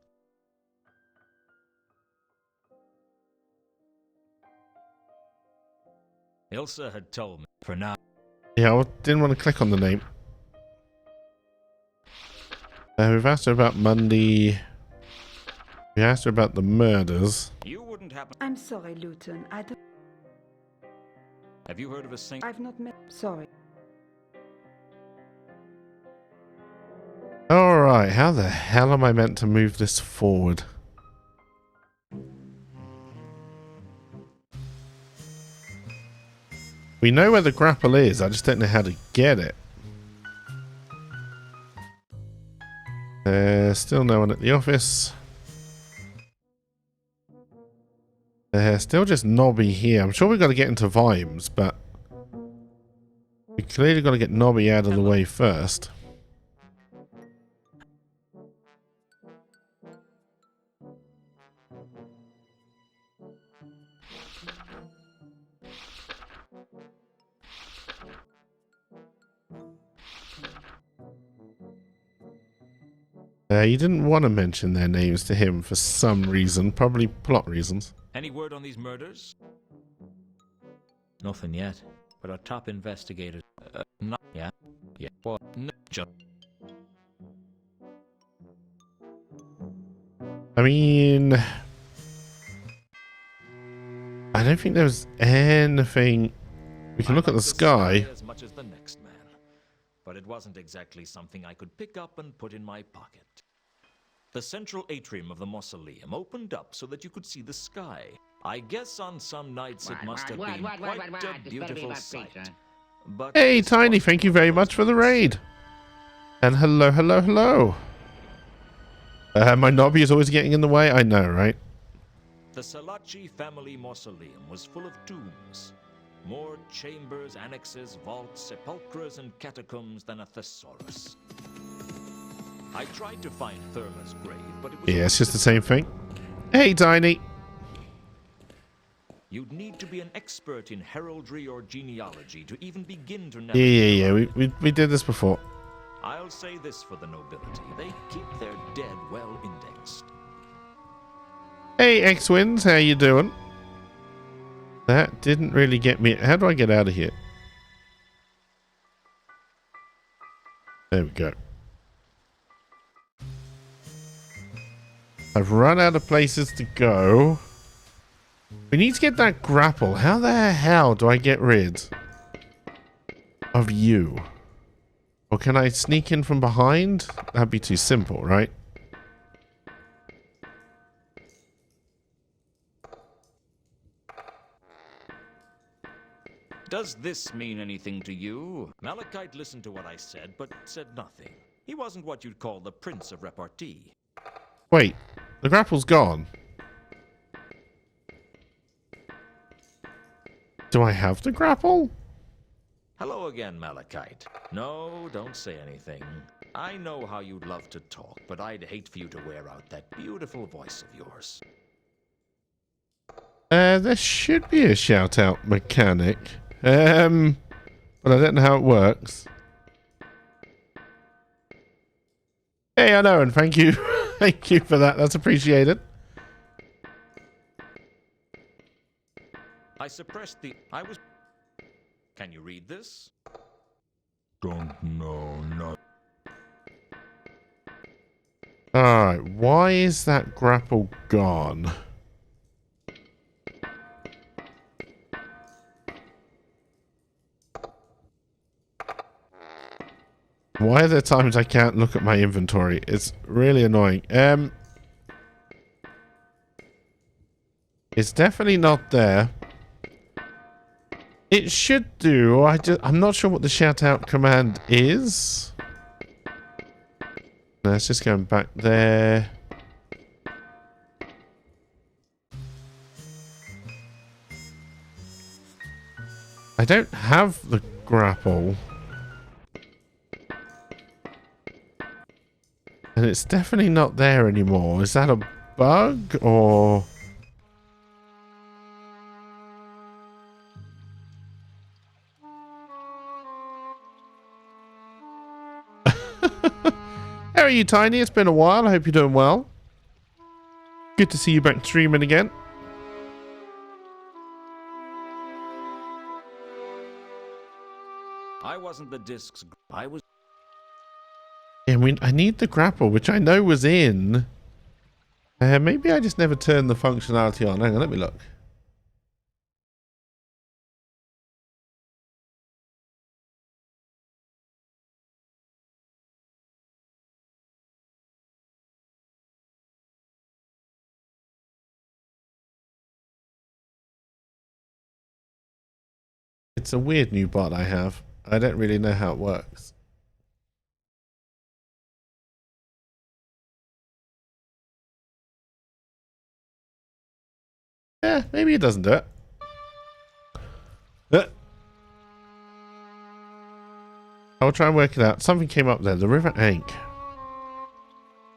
Ilsa had told me. For now. Yeah, I didn't want to click on the name. We've asked her about Monday. We asked her about the murders. You wouldn't happen. I'm sorry, Luton. I don't... Have you heard of a single? I've not met... Sorry. Alright, how the hell am I meant to move this forward? We know where the grapple is, I just don't know how to get it. Still no one at the office. Still just Nobby here. I'm sure we've got to get into Vimes, but we clearly got to get Nobby out of the way first. You didn't want to mention their names to him for some reason, probably plot reasons. Any word on these murders? Nothing yet. But our top investigators... not... Yeah? Yeah. What? No, just. I mean... I don't think there was anything... We can look at the sky. As much as the next man. But it wasn't exactly something I could pick up and put in my pocket. The central atrium of the mausoleum opened up so that you could see the sky. I guess on some nights it must have been quite a beautiful sight. But Hey, Tiny, thank you very much for the raid. And hello, hello, hello. My Nobby is always getting in the way. I know, right? The Salaci family mausoleum was full of tombs. More chambers, annexes, vaults, sepulchres, and catacombs than a thesaurus. I tried to find Thurma's grave, but it was... Yeah, it's just the same thing. Hey, Tiny. You'd need to be an expert in heraldry or genealogy to even begin to Yeah, navigate. yeah, yeah. We did this before. I'll say this for the nobility. They keep their dead well indexed. Hey, X-Wins, how you doing? That didn't really get me. How do I get out of here? There we go. I've run out of places to go. We need to get that grapple. How the hell do I get rid of you? Or can I sneak in from behind? That'd be too simple, right? Does this mean anything to you? Malachite listened to what I said, but said nothing. He wasn't what you'd call the prince of repartee. Wait, the grapple's gone. Do I have the grapple? Hello again, Malachite. No, don't say anything. I know how you'd love to talk, but I'd hate for you to wear out that beautiful voice of yours. There should be a shout-out mechanic. But I don't know how it works. Hey, I know, and thank you. Thank you for that. That's appreciated. I suppressed the... I was... Can you read this? Don't know, not... Alright, why is that grapple gone? Why are there times I can't look at my inventory? It's really annoying. It's definitely not there. It should do. I'm not sure what the shout out command is. Let's just go back there. I don't have the grapple. And it's definitely not there anymore. Is that a bug or... How are you, Tiny? It's been a while. I hope you're doing well. Good to see you back streaming again. I wasn't the discs. I was. Yeah, I need the grapple, which I know was in. Maybe I just never turned the functionality on. Hang on, let me look. It's a weird new bot I have. I don't really know how it works. Yeah, maybe it doesn't do it. I'll try and work it out. Something came up there. The River Ank.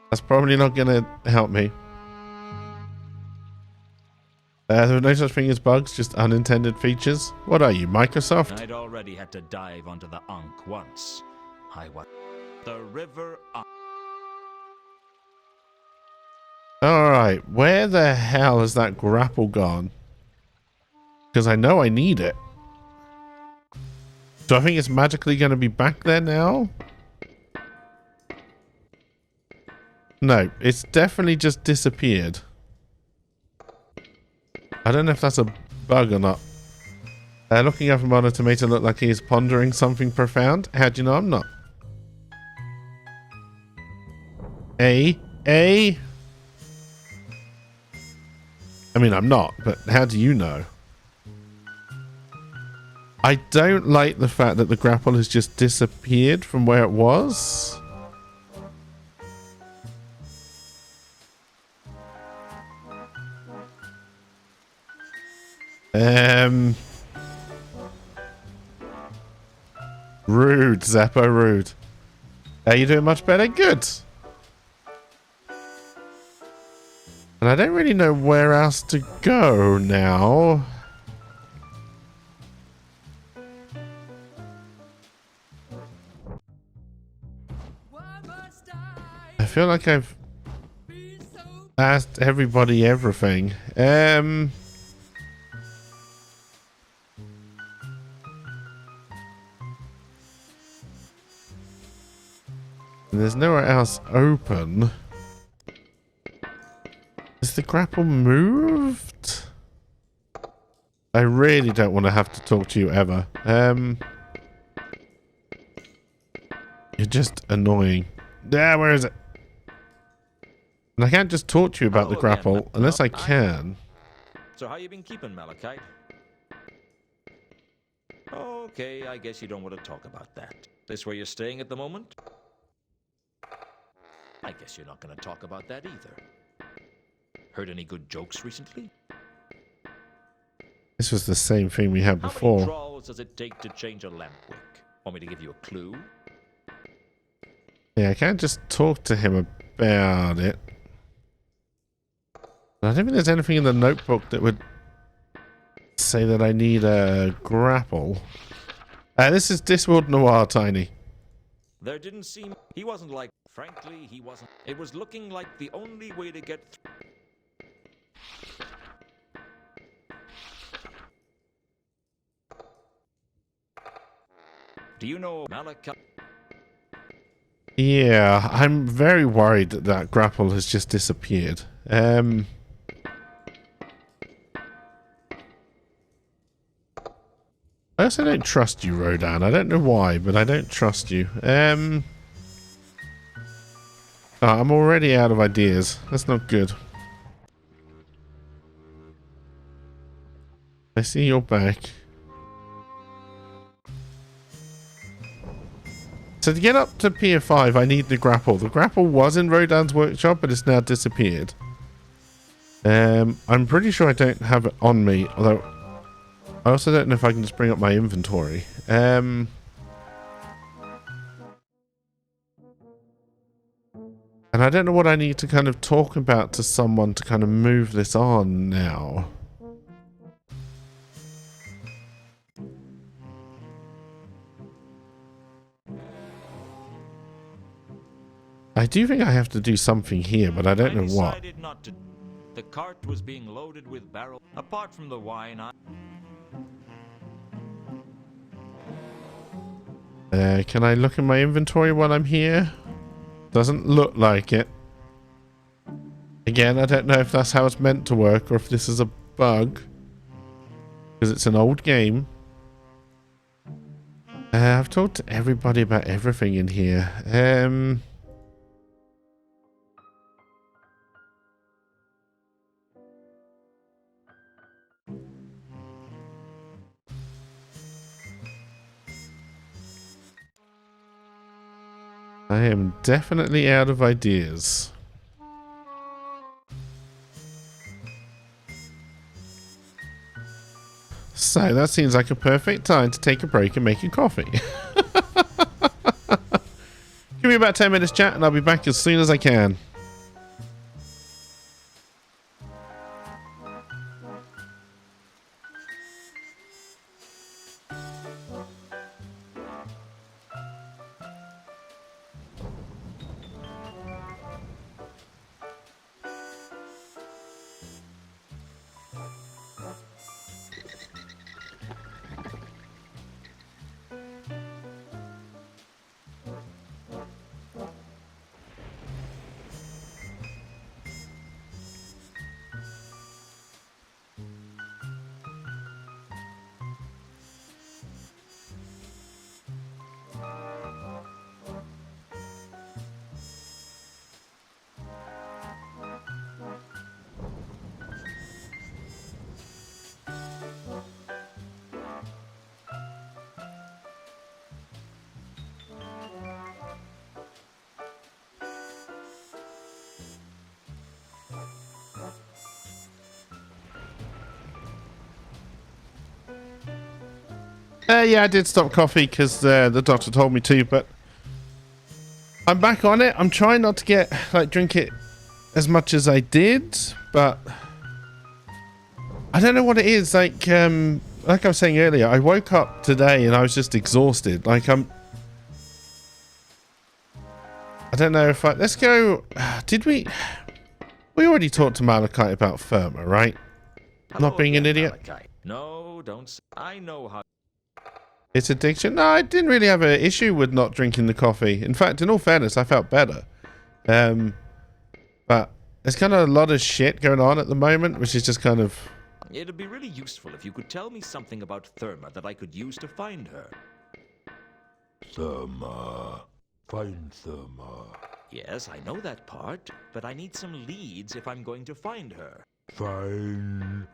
That's probably not going to help me. There were no such thing as bugs, just unintended features. What are you, Microsoft? I'd already had to dive onto the Ankh once. I was the River Ankh. Alright, where the hell has that grapple gone? Because I know I need it. So I think it's magically going to be back there now? No, it's definitely just disappeared. I don't know if that's a bug or not. Looking up from on a tomato looked like he's pondering something profound. How do you know I'm not? I mean, I'm not, but how do you know? I don't like the fact that the grapple has just disappeared from where it was. Rude, Zeppo, rude. Are you doing much better? Good. And I don't really know where else to go now. I feel like I've asked everybody everything. There's nowhere else open. Is the grapple moved? I really don't want to have to talk to you ever. You're just annoying. Yeah, where is it? And I can't just talk to you about the grapple unless I can. So how you been keeping, Malachite? Okay, I guess you don't want to talk about that. This where you're staying at the moment? I guess you're not going to talk about that either. Heard any good jokes recently? This was the same thing we had before. How many draws does it take to change a lamp wick? Want me to give you a clue? Yeah, I can't just talk to him about it. I don't think there's anything in the notebook that would say that I need a grapple. This is Discworld Noir, Tiny. There didn't seem... He wasn't like... Frankly, he wasn't... It was looking like the only way to get through. Do you know Malachi? Yeah, I'm very worried that that grapple has just disappeared. I also don't trust you, Rodan. I don't know why, but I don't trust you. Oh, I'm already out of ideas. That's not good. I see you're back. So to get up to Pier 5, I need the grapple. The grapple was in Rodan's workshop, but it's now disappeared. I'm pretty sure I don't have it on me, although I also don't know if I can just bring up my inventory. And I don't know what I need to kind of talk about to someone to kind of move this on now. I do think I have to do something here, but I don't know what. Not to. The cart was being loaded with barrels. Apart from the wine, Can I look in my inventory while I'm here? Doesn't look like it. Again, I don't know if that's how it's meant to work or if this is a bug. Because it's an old game. I've talked to everybody about everything in here. I am definitely out of ideas. So that seems like a perfect time to take a break and make a coffee. Give me about 10 minutes chat and I'll be back as soon as I can. Yeah, I did stop coffee because the doctor told me to, but I'm back on it. I'm trying not to get, drink it as much as I did, but I don't know what it is. Like I was saying earlier, I woke up today and I was just exhausted. I don't know if let's go. Did we already talked to Malachi about Firma, right? Hello Not being an again, idiot. Malachi. No, don't. I know how. It's addiction. No, I didn't really have an issue with not drinking the coffee. In fact, in all fairness, I felt better. But there's kind of a lot of shit going on at the moment, which is just kind of... It'd be really useful if you could tell me something about Therma that I could use to find her. Therma. Find Therma. Yes, I know that part, but I need some leads if I'm going to find her. Find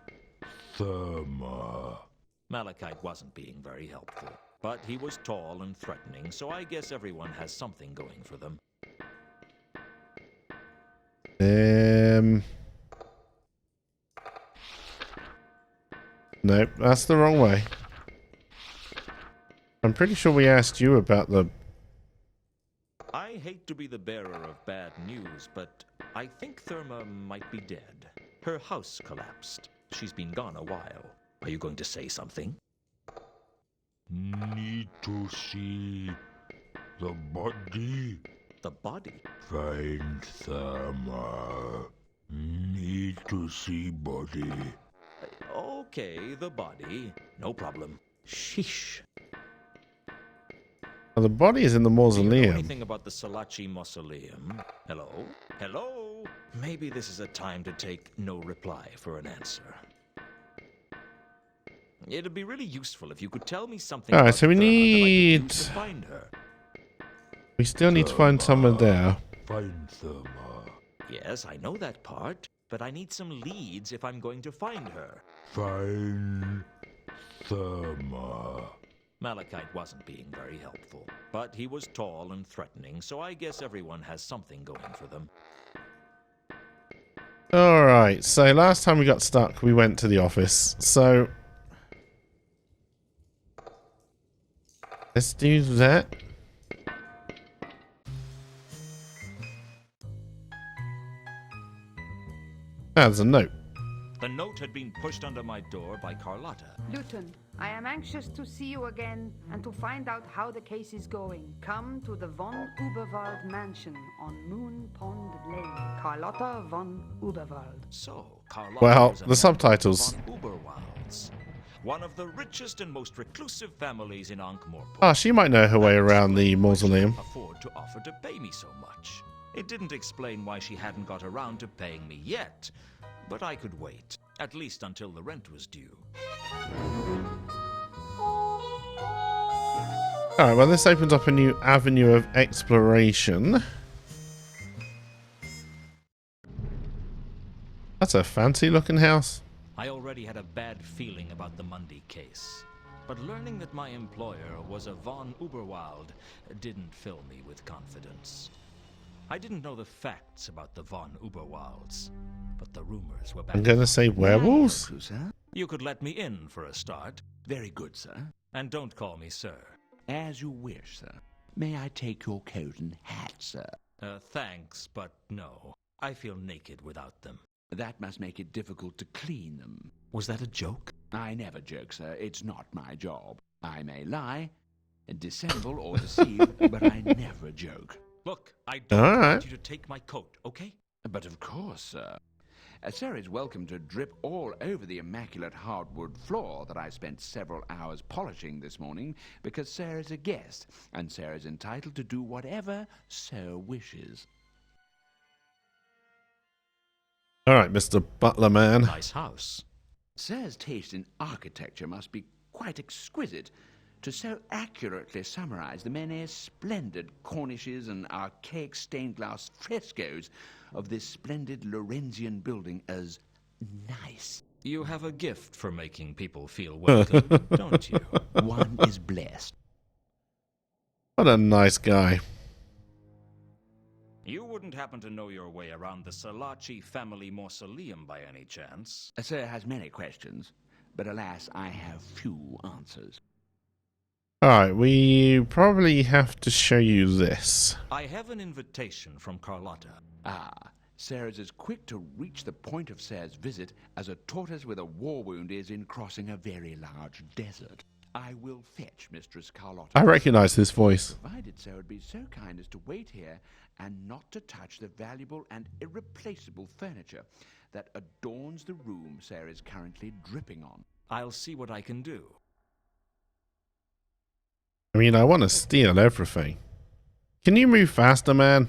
Therma. Malachite wasn't being very helpful, but he was tall and threatening, so I guess everyone has something going for them. Nope, that's the wrong way. I'm pretty sure we asked you about the... I hate to be the bearer of bad news, but I think Therma might be dead. Her house collapsed. She's been gone a while. Are you going to say something? Need to see the body. The body? Find Therma. Need to see body. Okay, the body. No problem. Sheesh. Oh, the body is in the Do you know mausoleum. anything about the Salachi Mausoleum? Hello? Hello? Maybe this is a time to take no reply for an answer. It'd be really useful if you could tell me something Alright, about so we Therma that I could need... use to find her. We still need to find someone there. Find them. Yes, I know that part, but I need some leads if I'm going to find her. Find them. Malachite wasn't being very helpful, but he was tall and threatening, so I guess everyone has something going for them. Alright, so last time we got stuck, we went to the office. So, let's do that. There's a note. The note had been pushed under my door by Carlotta. Luton, I am anxious to see you again and to find out how the case is going. Come to the von Uberwald mansion on Moon Pond Lane. Carlotta von Uberwald. So, Carlotta Well, was a the member subtitles. of the von Uberwalds, one of the richest and most reclusive families in Ankh-Morpork. Ah, she might know her way around the mausoleum. Afford to offer to pay me so much. It didn't explain why she hadn't got around to paying me yet, but I could wait, at least until the rent was due. Alright, well this opens up a new avenue of exploration. That's a fancy looking house. I already had a bad feeling about the Mundy case, but learning that my employer was a von Uberwald didn't fill me with confidence. I didn't know the facts about the von Uberwalds, but the rumors were back. I'm gonna say werewolves? Hello, sir. You could let me in for a start. Very good, sir. And don't call me sir. As you wish, sir. May I take your coat and hat, sir? Thanks, but no. I feel naked without them. That must make it difficult to clean them. Was that a joke? I never joke, sir. It's not my job. I may lie, dissemble, or deceive, but I never joke. Look, I don't want you to take my coat, okay? But of course, sir. Sir is welcome to drip all over the immaculate hardwood floor that I spent several hours polishing this morning, because Sir is a guest, and Sir is entitled to do whatever Sir wishes. Alright, Mr. Butler Man. Nice house. Sir's taste in architecture must be quite exquisite, to so accurately summarize the many splendid cornices and archaic stained glass frescoes of this splendid Lorenzian building as nice. You have a gift for making people feel welcome, don't you? One is blessed. What a nice guy. You wouldn't happen to know your way around the Salaci family mausoleum by any chance? Sir has many questions, but alas, I have few answers. Alright, we probably have to show you this. I have an invitation from Carlotta. Sir is as quick to reach the point of Sir's visit as a tortoise with a war wound is in crossing a very large desert. I will fetch Mistress Carlotta. I recognize this voice. Provided Sir would be so kind as to wait here and not to touch the valuable and irreplaceable furniture that adorns the room Sir is currently dripping on. I'll see what I can do. I mean, I want to steal everything. Can you move faster, man?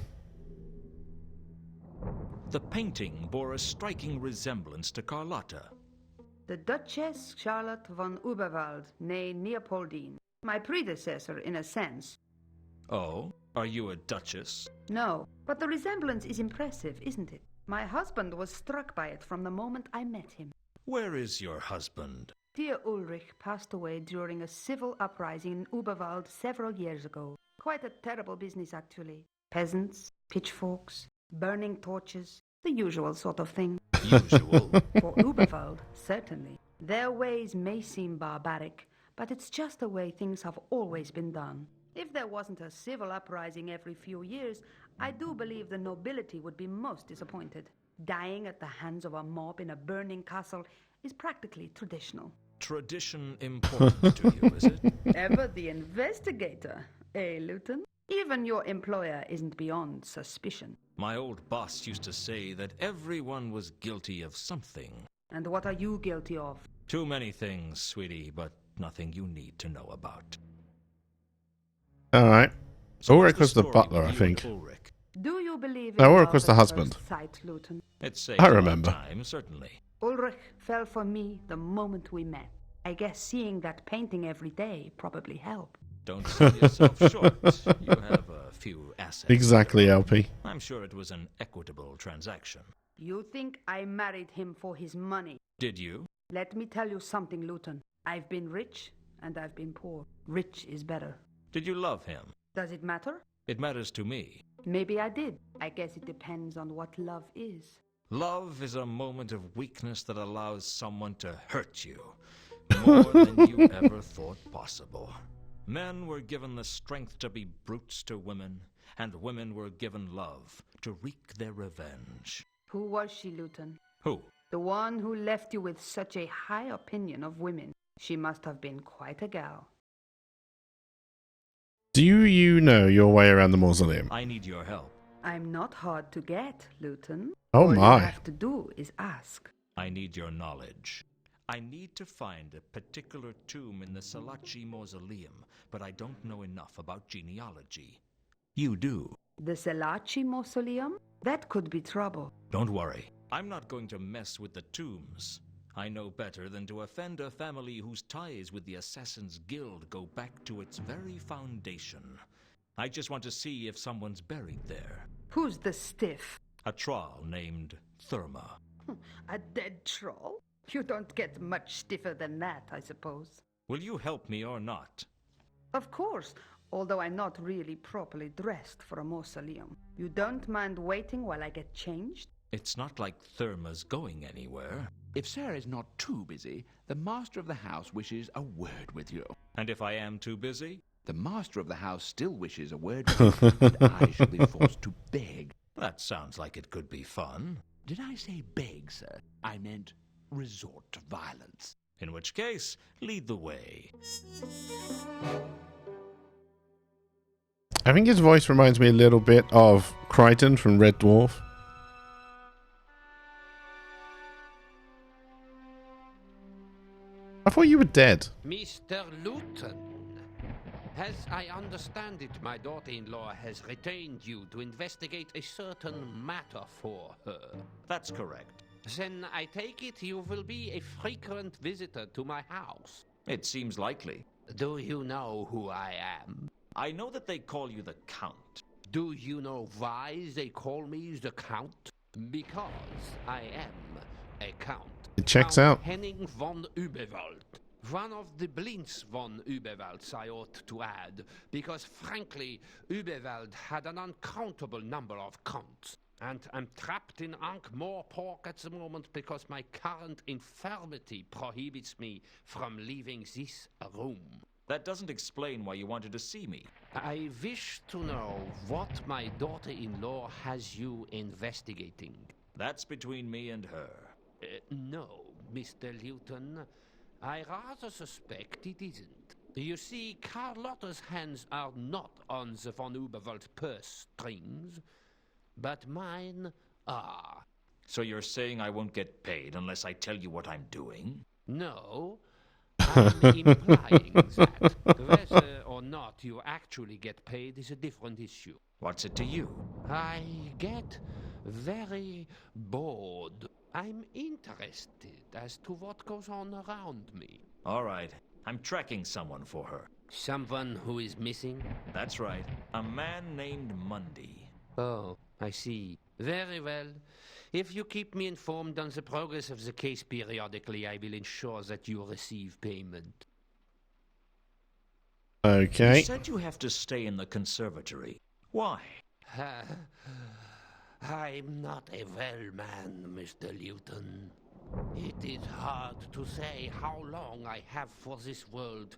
The painting bore a striking resemblance to Carlotta. The Duchess Charlotte von Uberwald, née Leopoldine. My predecessor, in a sense. Oh? Are you a duchess? No, but the resemblance is impressive, isn't it? My husband was struck by it from the moment I met him. Where is your husband? Dear Ulrich passed away during a civil uprising in Uberwald several years ago. Quite a terrible business, actually. Peasants, pitchforks, burning torches, the usual sort of thing. Usual? For Uberwald, certainly. Their ways may seem barbaric, but it's just the way things have always been done. If there wasn't a civil uprising every few years, I do believe the nobility would be most disappointed. Dying at the hands of a mob in a burning castle is practically traditional. Tradition important to you, is it? Ever the investigator, eh, Luton? Even your employer isn't beyond suspicion. My old boss used to say that everyone was guilty of something. And what are you guilty of? Too many things, sweetie, but nothing you need to know about. Alright. So Ulrich was the story butler, with I you think. and Ulrich? Do you believe No, in Ulrich love was the at husband. first sight, Luton? It saves I a lot of remember. time, certainly. Ulrich fell for me the moment we met. I guess seeing that painting every day probably helped. Don't sell yourself short. You have a few assets. Exactly, LP. I'm sure it was an equitable transaction. You think I married him for his money? Did you? Let me tell you something, Luton. I've been rich and I've been poor. Rich is better. Did you love him? Does it matter? It matters to me. Maybe I did. I guess it depends on what love is. Love is a moment of weakness that allows someone to hurt you more than you ever thought possible. Men were given the strength to be brutes to women, and women were given love to wreak their revenge. Who was she, Luton? Who? The one who left you with such a high opinion of women. She must have been quite a gal. Do you know your way around the mausoleum? I need your help. I'm not hard to get, Luton. Oh All my. you have to do is ask. I need your knowledge. I need to find a particular tomb in the Salaci Mausoleum, but I don't know enough about genealogy. You do. The Salaci Mausoleum? That could be trouble. Don't worry. I'm not going to mess with the tombs. I know better than to offend a family whose ties with the Assassin's Guild go back to its very foundation. I just want to see if someone's buried there. Who's the stiff? A troll named Therma. A dead troll? You don't get much stiffer than that, I suppose. Will you help me or not? Of course, although I'm not really properly dressed for a mausoleum. You don't mind waiting while I get changed? It's not like Therma's going anywhere. If Sarah is not too busy, the master of the house wishes a word with you. And if I am too busy? The master of the house still wishes a word with you, and I shall be forced to beg. That sounds like it could be fun. Did I say beg, sir? I meant resort to violence. In which case, lead the way. I think his voice reminds me a little bit of Crichton from Red Dwarf. I thought you were dead. Mr. Luton, as I understand it, my daughter-in-law has retained you to investigate a certain matter for her. That's correct. Then I take it you will be a frequent visitor to my house. It seems likely. Do you know who I am? I know that they call you the Count. Do you know why they call me the Count? Because I am a Count. It checks Count out. Henning von Überwald. One of the Blintz von Überwalds, I ought to add, because frankly, Überwald had an uncountable number of counts. And I'm trapped in Ankh-Morpork at the moment because my current infirmity prohibits me from leaving this room. That doesn't explain why you wanted to see me. I wish to know what my daughter-in-law has you investigating. That's between me and her. No, Mr. Luton. I rather suspect it isn't. You see, Carlotta's hands are not on the von Überwald purse strings, but mine are. So you're saying I won't get paid unless I tell you what I'm doing? No, I'm implying that. Whether or not you actually get paid is a different issue. What's it to you? I get very bored. I'm interested as to what goes on around me. All right. I'm tracking someone for her. Someone who is missing? That's right. A man named Mundy. Oh, I see. Very well. If you keep me informed on the progress of the case periodically, I will ensure that you receive payment. Okay. You said you have to stay in the conservatory. Why? I'm not a well man, Mr. Luton. It is hard to say how long I have for this world,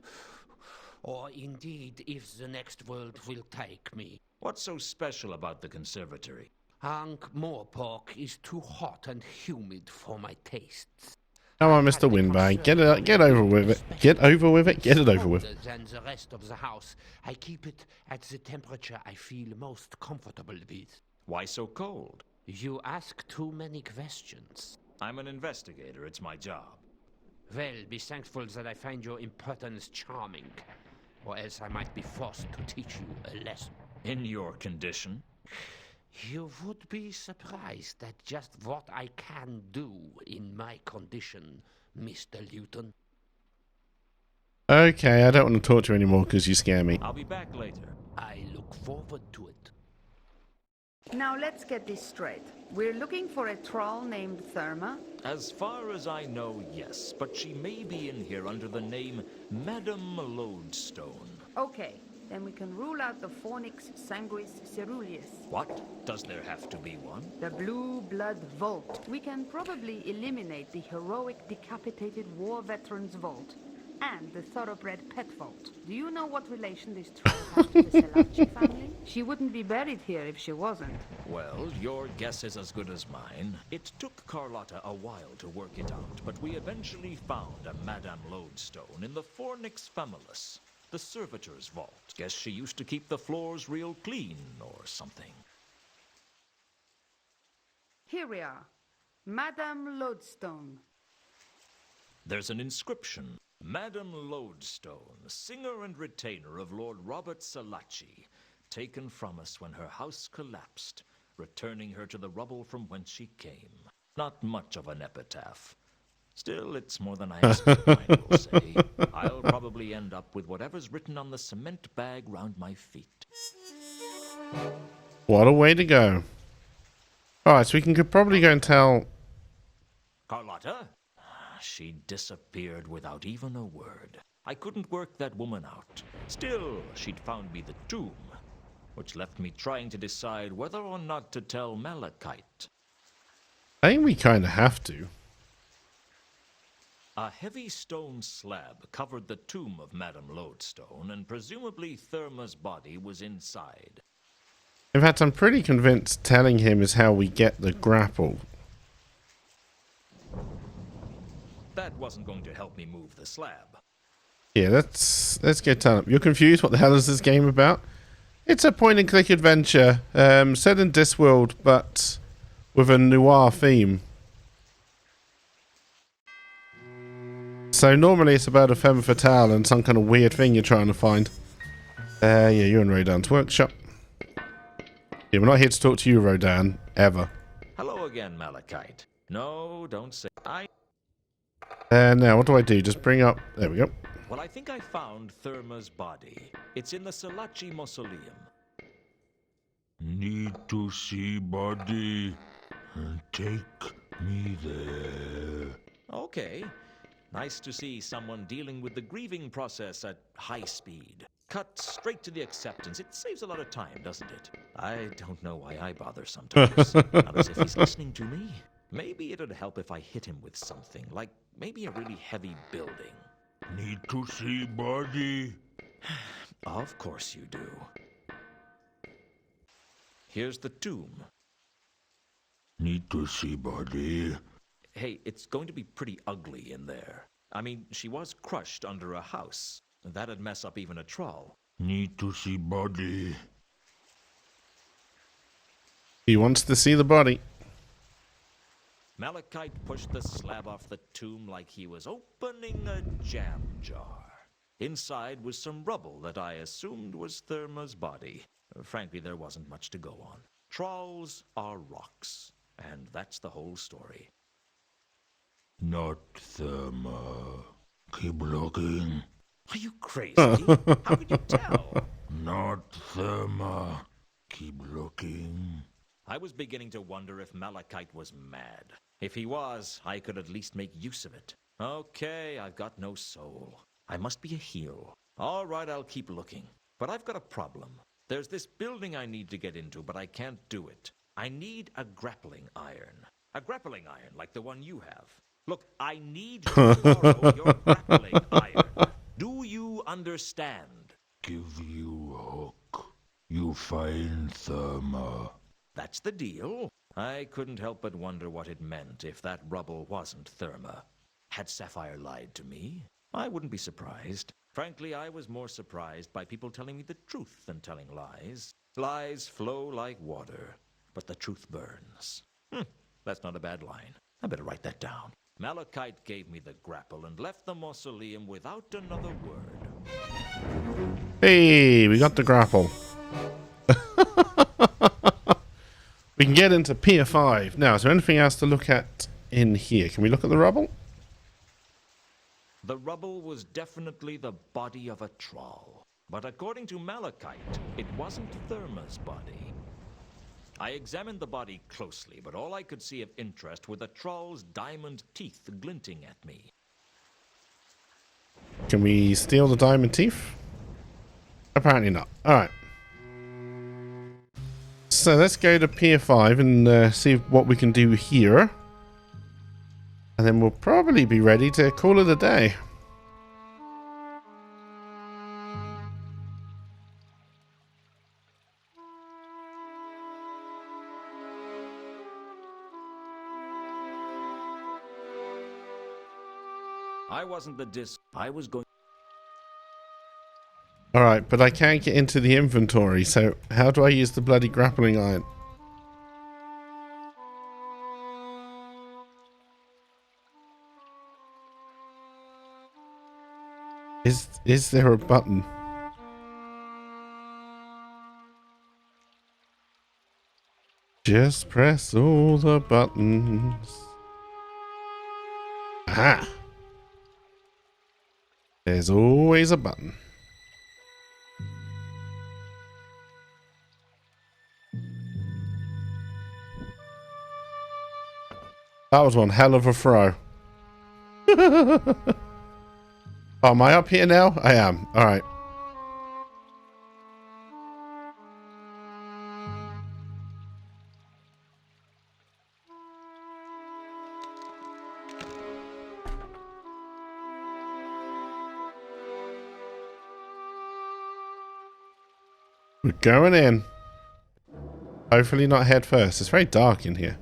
or indeed if the next world will take me. What's so special about the conservatory? Ankh-Morpork is too hot and humid for my tastes. Come on, Mr. Windbag. Get over with it. Get over with it. Get it over with. Colder than the rest of the house. I keep it at the temperature I feel most comfortable with. Why so cold? You ask too many questions. I'm an investigator. It's my job. Well, be thankful that I find your impertinence charming, or else I might be forced to teach you a lesson. In your condition? You would be surprised at just what I can do in my condition, Mr. Luton. Okay, I don't want to talk to you anymore because you scare me. I'll be back later. I look forward to it. Now let's get this straight. We're looking for a troll named Therma. As far as I know, yes, but she may be in here under the name Madame Lodestone. Okay, then we can rule out the Fornix Sanguis Ceruleus. What? Does there have to be one? The Blue Blood Vault. We can probably eliminate the heroic decapitated war veterans vault and the thoroughbred pet vault. Do you know what relation this troll has to the Selachii family? She wouldn't be buried here if she wasn't. Well, your guess is as good as mine. It took Carlotta a while to work it out, but we eventually found a Madame Lodestone in the Fornix Famulus, the servitor's vault. Guess she used to keep the floors real clean or something. Here we are. Madame Lodestone. There's an inscription. Madame Lodestone, singer and retainer of Lord Robert Selachii, taken from us when her house collapsed, returning her to the rubble from whence she came. Not much of an epitaph. Still, it's more than I expect mine will say. I'll probably end up with whatever's written on the cement bag round my feet. What a way to go. Alright, so we could probably go and tell... Carlotta? She disappeared without even a word. I couldn't work that woman out. Still, she'd found me the tomb, which left me trying to decide whether or not to tell Malachite. I think we kind of have to. A heavy stone slab covered the tomb of Madame Lodestone, and presumably Therma's body was inside. In fact, I'm pretty convinced telling him is how we get the grapple. That wasn't going to help me move the slab. Yeah, let's get done up. You're confused? What the hell is this game about? It's a point-and-click adventure set in Discworld, but with a noir theme. So normally it's about a femme fatale and some kind of weird thing you're trying to find. Yeah, you're in Rodan's workshop. Yeah, we're not here to talk to you, Rodan, ever. Hello again, Malachite. No, don't say Now, what do I do? Just bring up... There we go. Well, I think I found Therma's body. It's in the Selachii mausoleum. Need to see body. Take me there. Okay. Nice to see someone dealing with the grieving process at high speed. Cut straight to the acceptance. It saves a lot of time, doesn't it? I don't know why I bother sometimes. Not as if he's listening to me. Maybe it'd help if I hit him with something, like maybe a really heavy building. Need to see body. Of course you do. Here's the tomb. Need to see body. Hey, it's going to be pretty ugly in there. I mean, she was crushed under a house. That'd mess up even a troll. Need to see body. He wants to see the body. Malachite pushed the slab off the tomb like he was opening a jam jar. Inside was some rubble that I assumed was Therma's body. Frankly, there wasn't much to go on. Trolls are rocks, and that's the whole story. Not Therma. Keep looking. Are you crazy? How could you tell? Not Therma. Keep looking. I was beginning to wonder if Malachite was mad. If he was, I could at least make use of it. Okay, I've got no soul. I must be a heel. All right, I'll keep looking. But I've got a problem. There's this building I need to get into, but I can't do it. I need a grappling iron. A grappling iron like the one you have. Look, I need to borrow your grappling iron. Do you understand? Give you hook. You find Therma. That's the deal. I couldn't help but wonder what it meant if that rubble wasn't Therma. Had Sapphire lied to me? I wouldn't be surprised. Frankly, I was more surprised by people telling me the truth than telling lies. Lies flow like water, but the truth burns. That's not a bad line. I better write that down. Malachite gave me the grapple and left the mausoleum without another word. Hey, we got the grapple. We can get into Pier 5. Now, is there anything else to look at in here? Can we look at the rubble? The rubble was definitely the body of a troll. But according to Malachite, it wasn't Therma's body. I examined the body closely, but all I could see of interest were the troll's diamond teeth glinting at me. Can we steal the diamond teeth? Apparently not. Alright. So let's go to Pier 5 and see what we can do here. And then we'll probably be ready to call it a day. I wasn't the disc. I was going. Alright, but I can't get into the inventory, so how do I use the bloody grappling iron? Is there a button? Just press all the buttons. Aha! There's always a button. That was one hell of a throw. Oh, am I up here now? I am. Alright. We're going in. Hopefully not head first. It's very dark in here.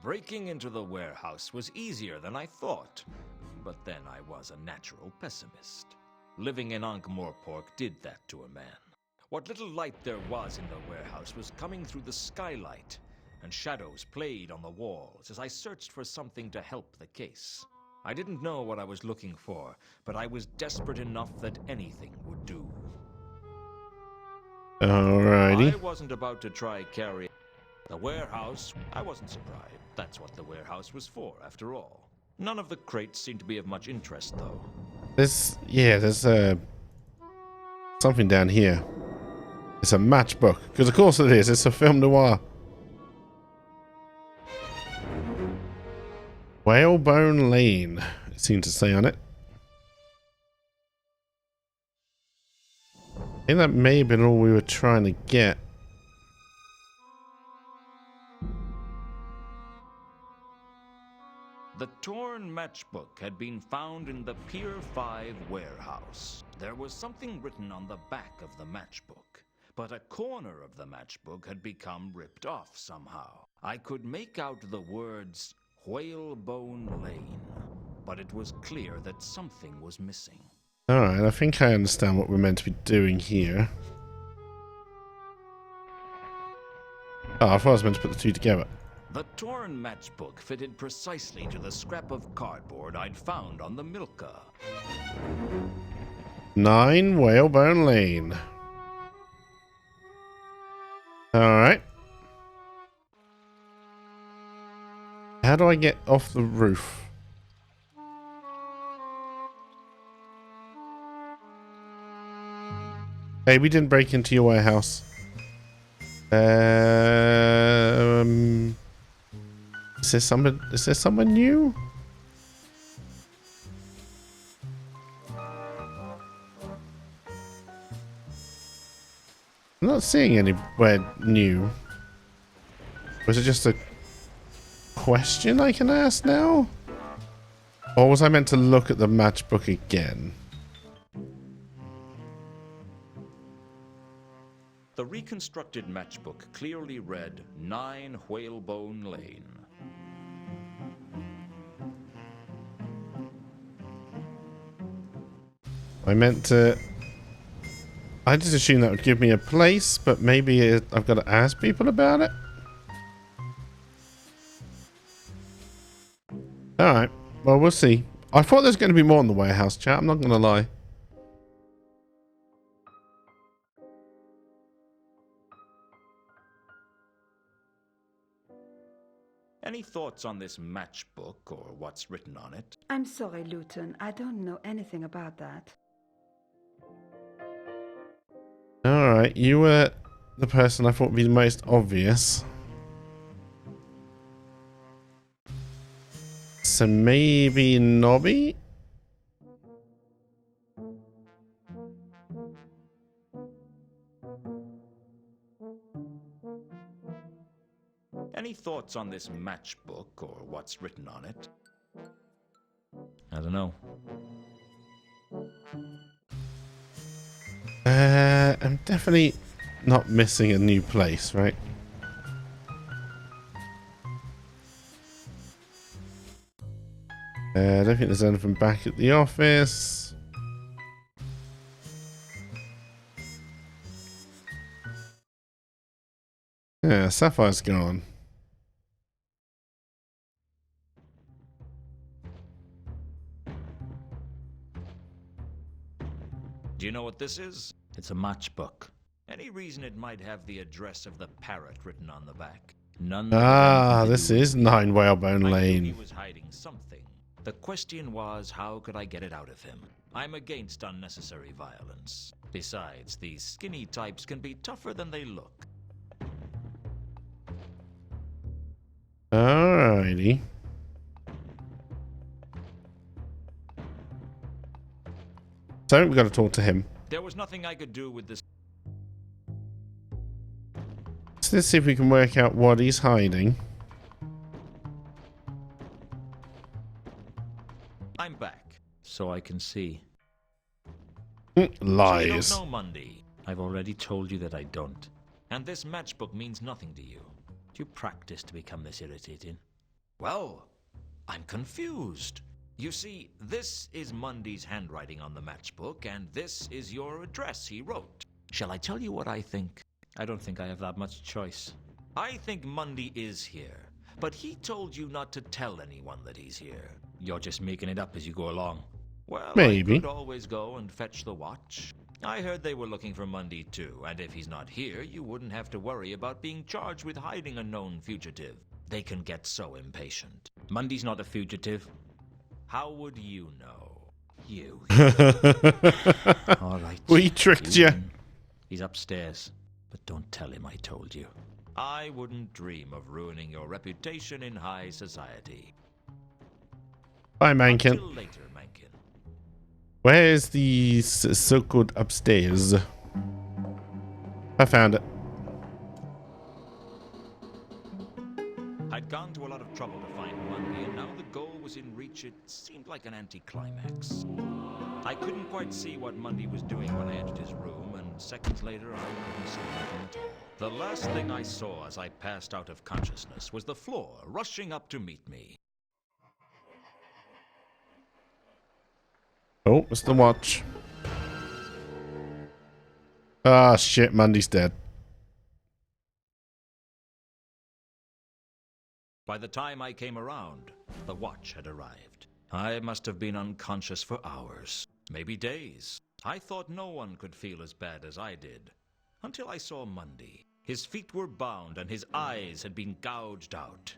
Breaking into the warehouse was easier than I thought, but then I was a natural pessimist. Living in Ankh-Morpork did that to a man. What little light there was in the warehouse was coming through the skylight, and shadows played on the walls as I searched for something to help the case. I didn't know what I was looking for, but I was desperate enough that anything would do. Alrighty. I wasn't about to try carrying the warehouse. I wasn't surprised. That's what the warehouse was for, after all. None of the crates seemed to be of much interest, though. There's something down here. It's a matchbook. Because of course it is. It's a film noir. Whalebone Lane, it seemed to say on it. I think that may have been all we were trying to get. The torn matchbook had been found in the Pier 5 warehouse. There was something written on the back of the matchbook, but a corner of the matchbook had become ripped off somehow. I could make out the words Whalebone Lane, but it was clear that something was missing. Alright, I think I understand what we're meant to be doing here. Oh, I thought I was meant to put the two together. The torn matchbook fitted precisely to the scrap of cardboard I'd found on the Milka. 9 Whalebone Lane. Alright. How do I get off the roof? Hey, we didn't break into your warehouse. Is there someone new? I'm not seeing anywhere new. Was it just a question I can ask now? Or was I meant to look at the matchbook again? The reconstructed matchbook clearly read 9 Whalebone Lane. I meant to... I just assumed that would give me a place, but maybe I've got to ask people about it? Alright, well, we'll see. I thought there was going to be more in the warehouse, chat, I'm not going to lie. Any thoughts on this matchbook or what's written on it? I'm sorry, Luton. I don't know anything about that. Alright, you were the person I thought would be the most obvious. So maybe Nobby? Any thoughts on this matchbook or what's written on it? I don't know. I'm definitely not missing a new place, right? I don't think there's anything back at the office. Yeah, Sapphire's gone. Do you know what this is? It's a matchbook. Any reason it might have the address of the parrot written on the back? None. Ah, this is 9 Whalebone I knew Lane. he was hiding something. The question was, how could I get it out of him? I'm against unnecessary violence. Besides, these skinny types can be tougher than they look. Alrighty. So we got to talk to him. There was nothing I could do with this. So let's see if we can work out what he's hiding. I'm back. So I can see. Lies. So you don't know Mundy, I've already told you that I don't. and this matchbook means nothing to you. Do you practice to become this irritating? Well, I'm confused. You see, this is Mundy's handwriting on the matchbook, and this is your address he wrote. Shall I tell you what I think? I don't think I have that much choice. I think Mundy is here, but he told you not to tell anyone that he's here. You're just making it up as you go along. Well, Maybe. I could always go and fetch the watch. I heard they were looking for Mundy too, and if he's not here, you wouldn't have to worry about being charged with hiding a known fugitive. They can get so impatient. Mundy's not a fugitive. How would you know? You. All right. We tricked you. win. He's upstairs, but don't tell him I told you. I wouldn't dream of ruining your reputation in high society. Bye, Mankin. Until later, Mankin. Where's the so-called upstairs? I found it. I'd gone to a lot of trouble to find Mundy, and now the goal was in reach. It seemed like an anticlimax. I couldn't quite see what Mundy was doing when I entered his room, and seconds later I couldn't see nothing at all. The last thing I saw as I passed out of consciousness was the floor rushing up to meet me. Oh, it's the watch. Ah, shit, Mundy's dead. By the time I came around, the watch had arrived. I must have been unconscious for hours, maybe days. I thought no one could feel as bad as I did, until I saw Mundy. His feet were bound and his eyes had been gouged out.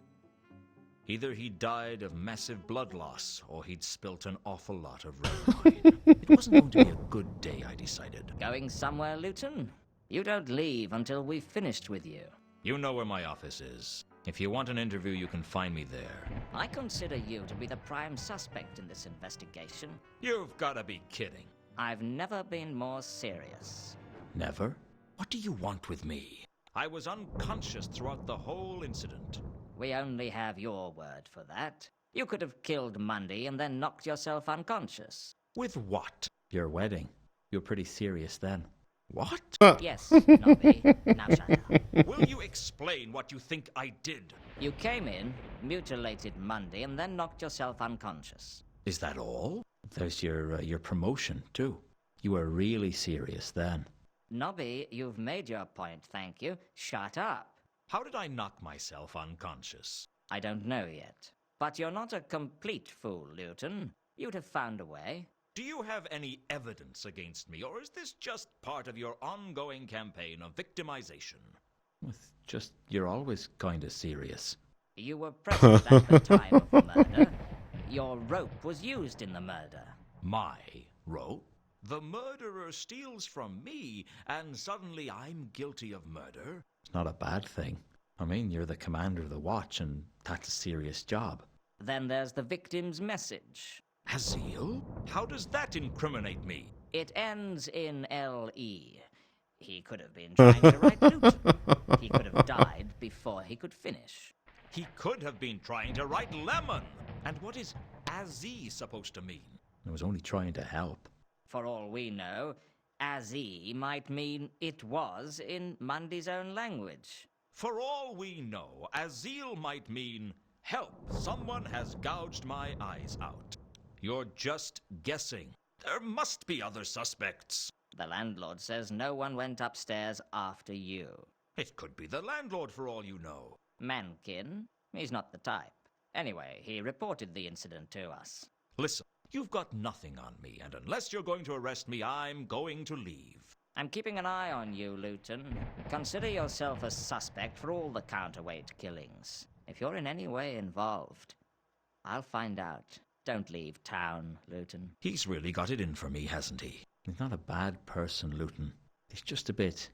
Either he died of massive blood loss, or he'd spilt an awful lot of red wine. It wasn't going to be a good day, I decided. Going somewhere, Luton? You don't leave until we've finished with you. You know where my office is. If you want an interview, you can find me there. I consider you to be the prime suspect in this investigation. You've got to be kidding. I've never been more serious. Never? What do you want with me? I was unconscious throughout the whole incident. We only have your word for that. You could have killed Mundy and then knocked yourself unconscious. With what? Your wedding. You were pretty serious then. What? Yes, Nobby. Now shut up. Will you explain what you think I did? You came in, mutilated Mundy, and then knocked yourself unconscious. Is that all? There's your promotion, too. You were really serious then. Nobby, you've made your point, thank you. Shut up. How did I knock myself unconscious? I don't know yet. But you're not a complete fool, Luton. You'd have found a way. Do you have any evidence against me, or is this just part of your ongoing campaign of victimization? You're always kind of serious. You were present at the time of the murder. Your rope was used in the murder. My rope? The murderer steals from me, and suddenly I'm guilty of murder? It's not a bad thing. I mean, you're the commander of the watch, and that's a serious job. Then there's the victim's message. Azil? How does that incriminate me? It ends in L-E. He could have been trying to write Luton. He could have died before he could finish. He could have been trying to write lemon. And what is Azzy supposed to mean? I was only trying to help. For all we know, Azzy might mean it was in Mundy's own language. For all we know, Azil might mean, help, someone has gouged my eyes out. You're just guessing. There must be other suspects. The landlord says no one went upstairs after you. It could be the landlord for all you know. Mankin? He's not the type. Anyway, he reported the incident to us. Listen, you've got nothing on me, and unless you're going to arrest me, I'm going to leave. I'm keeping an eye on you, Luton. Consider yourself a suspect for all the counterweight killings. If you're in any way involved, I'll find out. Don't leave town, Luton. He's really got it in for me, hasn't he? He's not a bad person, Luton. He's just a bit...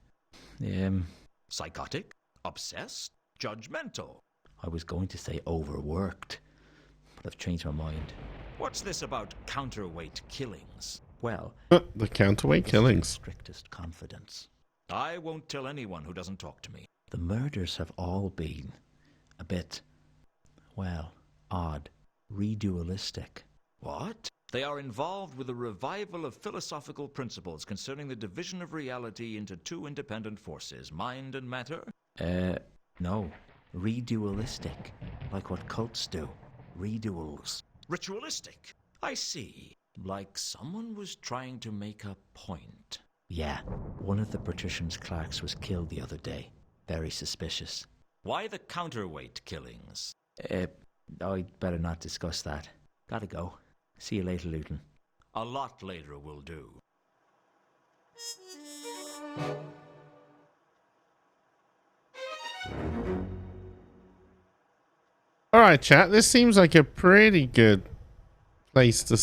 Psychotic? Obsessed? Judgmental? I was going to say overworked, but I've changed my mind. What's this about counterweight killings? Well... the counterweight killings. Strictest confidence. I won't tell anyone who doesn't talk to me. The murders have all been a bit, well, odd. Redualistic. What? They are involved with a revival of philosophical principles concerning the division of reality into two independent forces, mind and matter? No. Redualistic. Like what cults do. Reduals. Ritualistic. I see. Like someone was trying to make a point. Yeah. One of the patrician's clerks was killed the other day. Very suspicious. Why the counterweight killings? I'd better not discuss that. Gotta go. See you later, Luton. A lot later will do. Alright, chat. This seems like a pretty good place to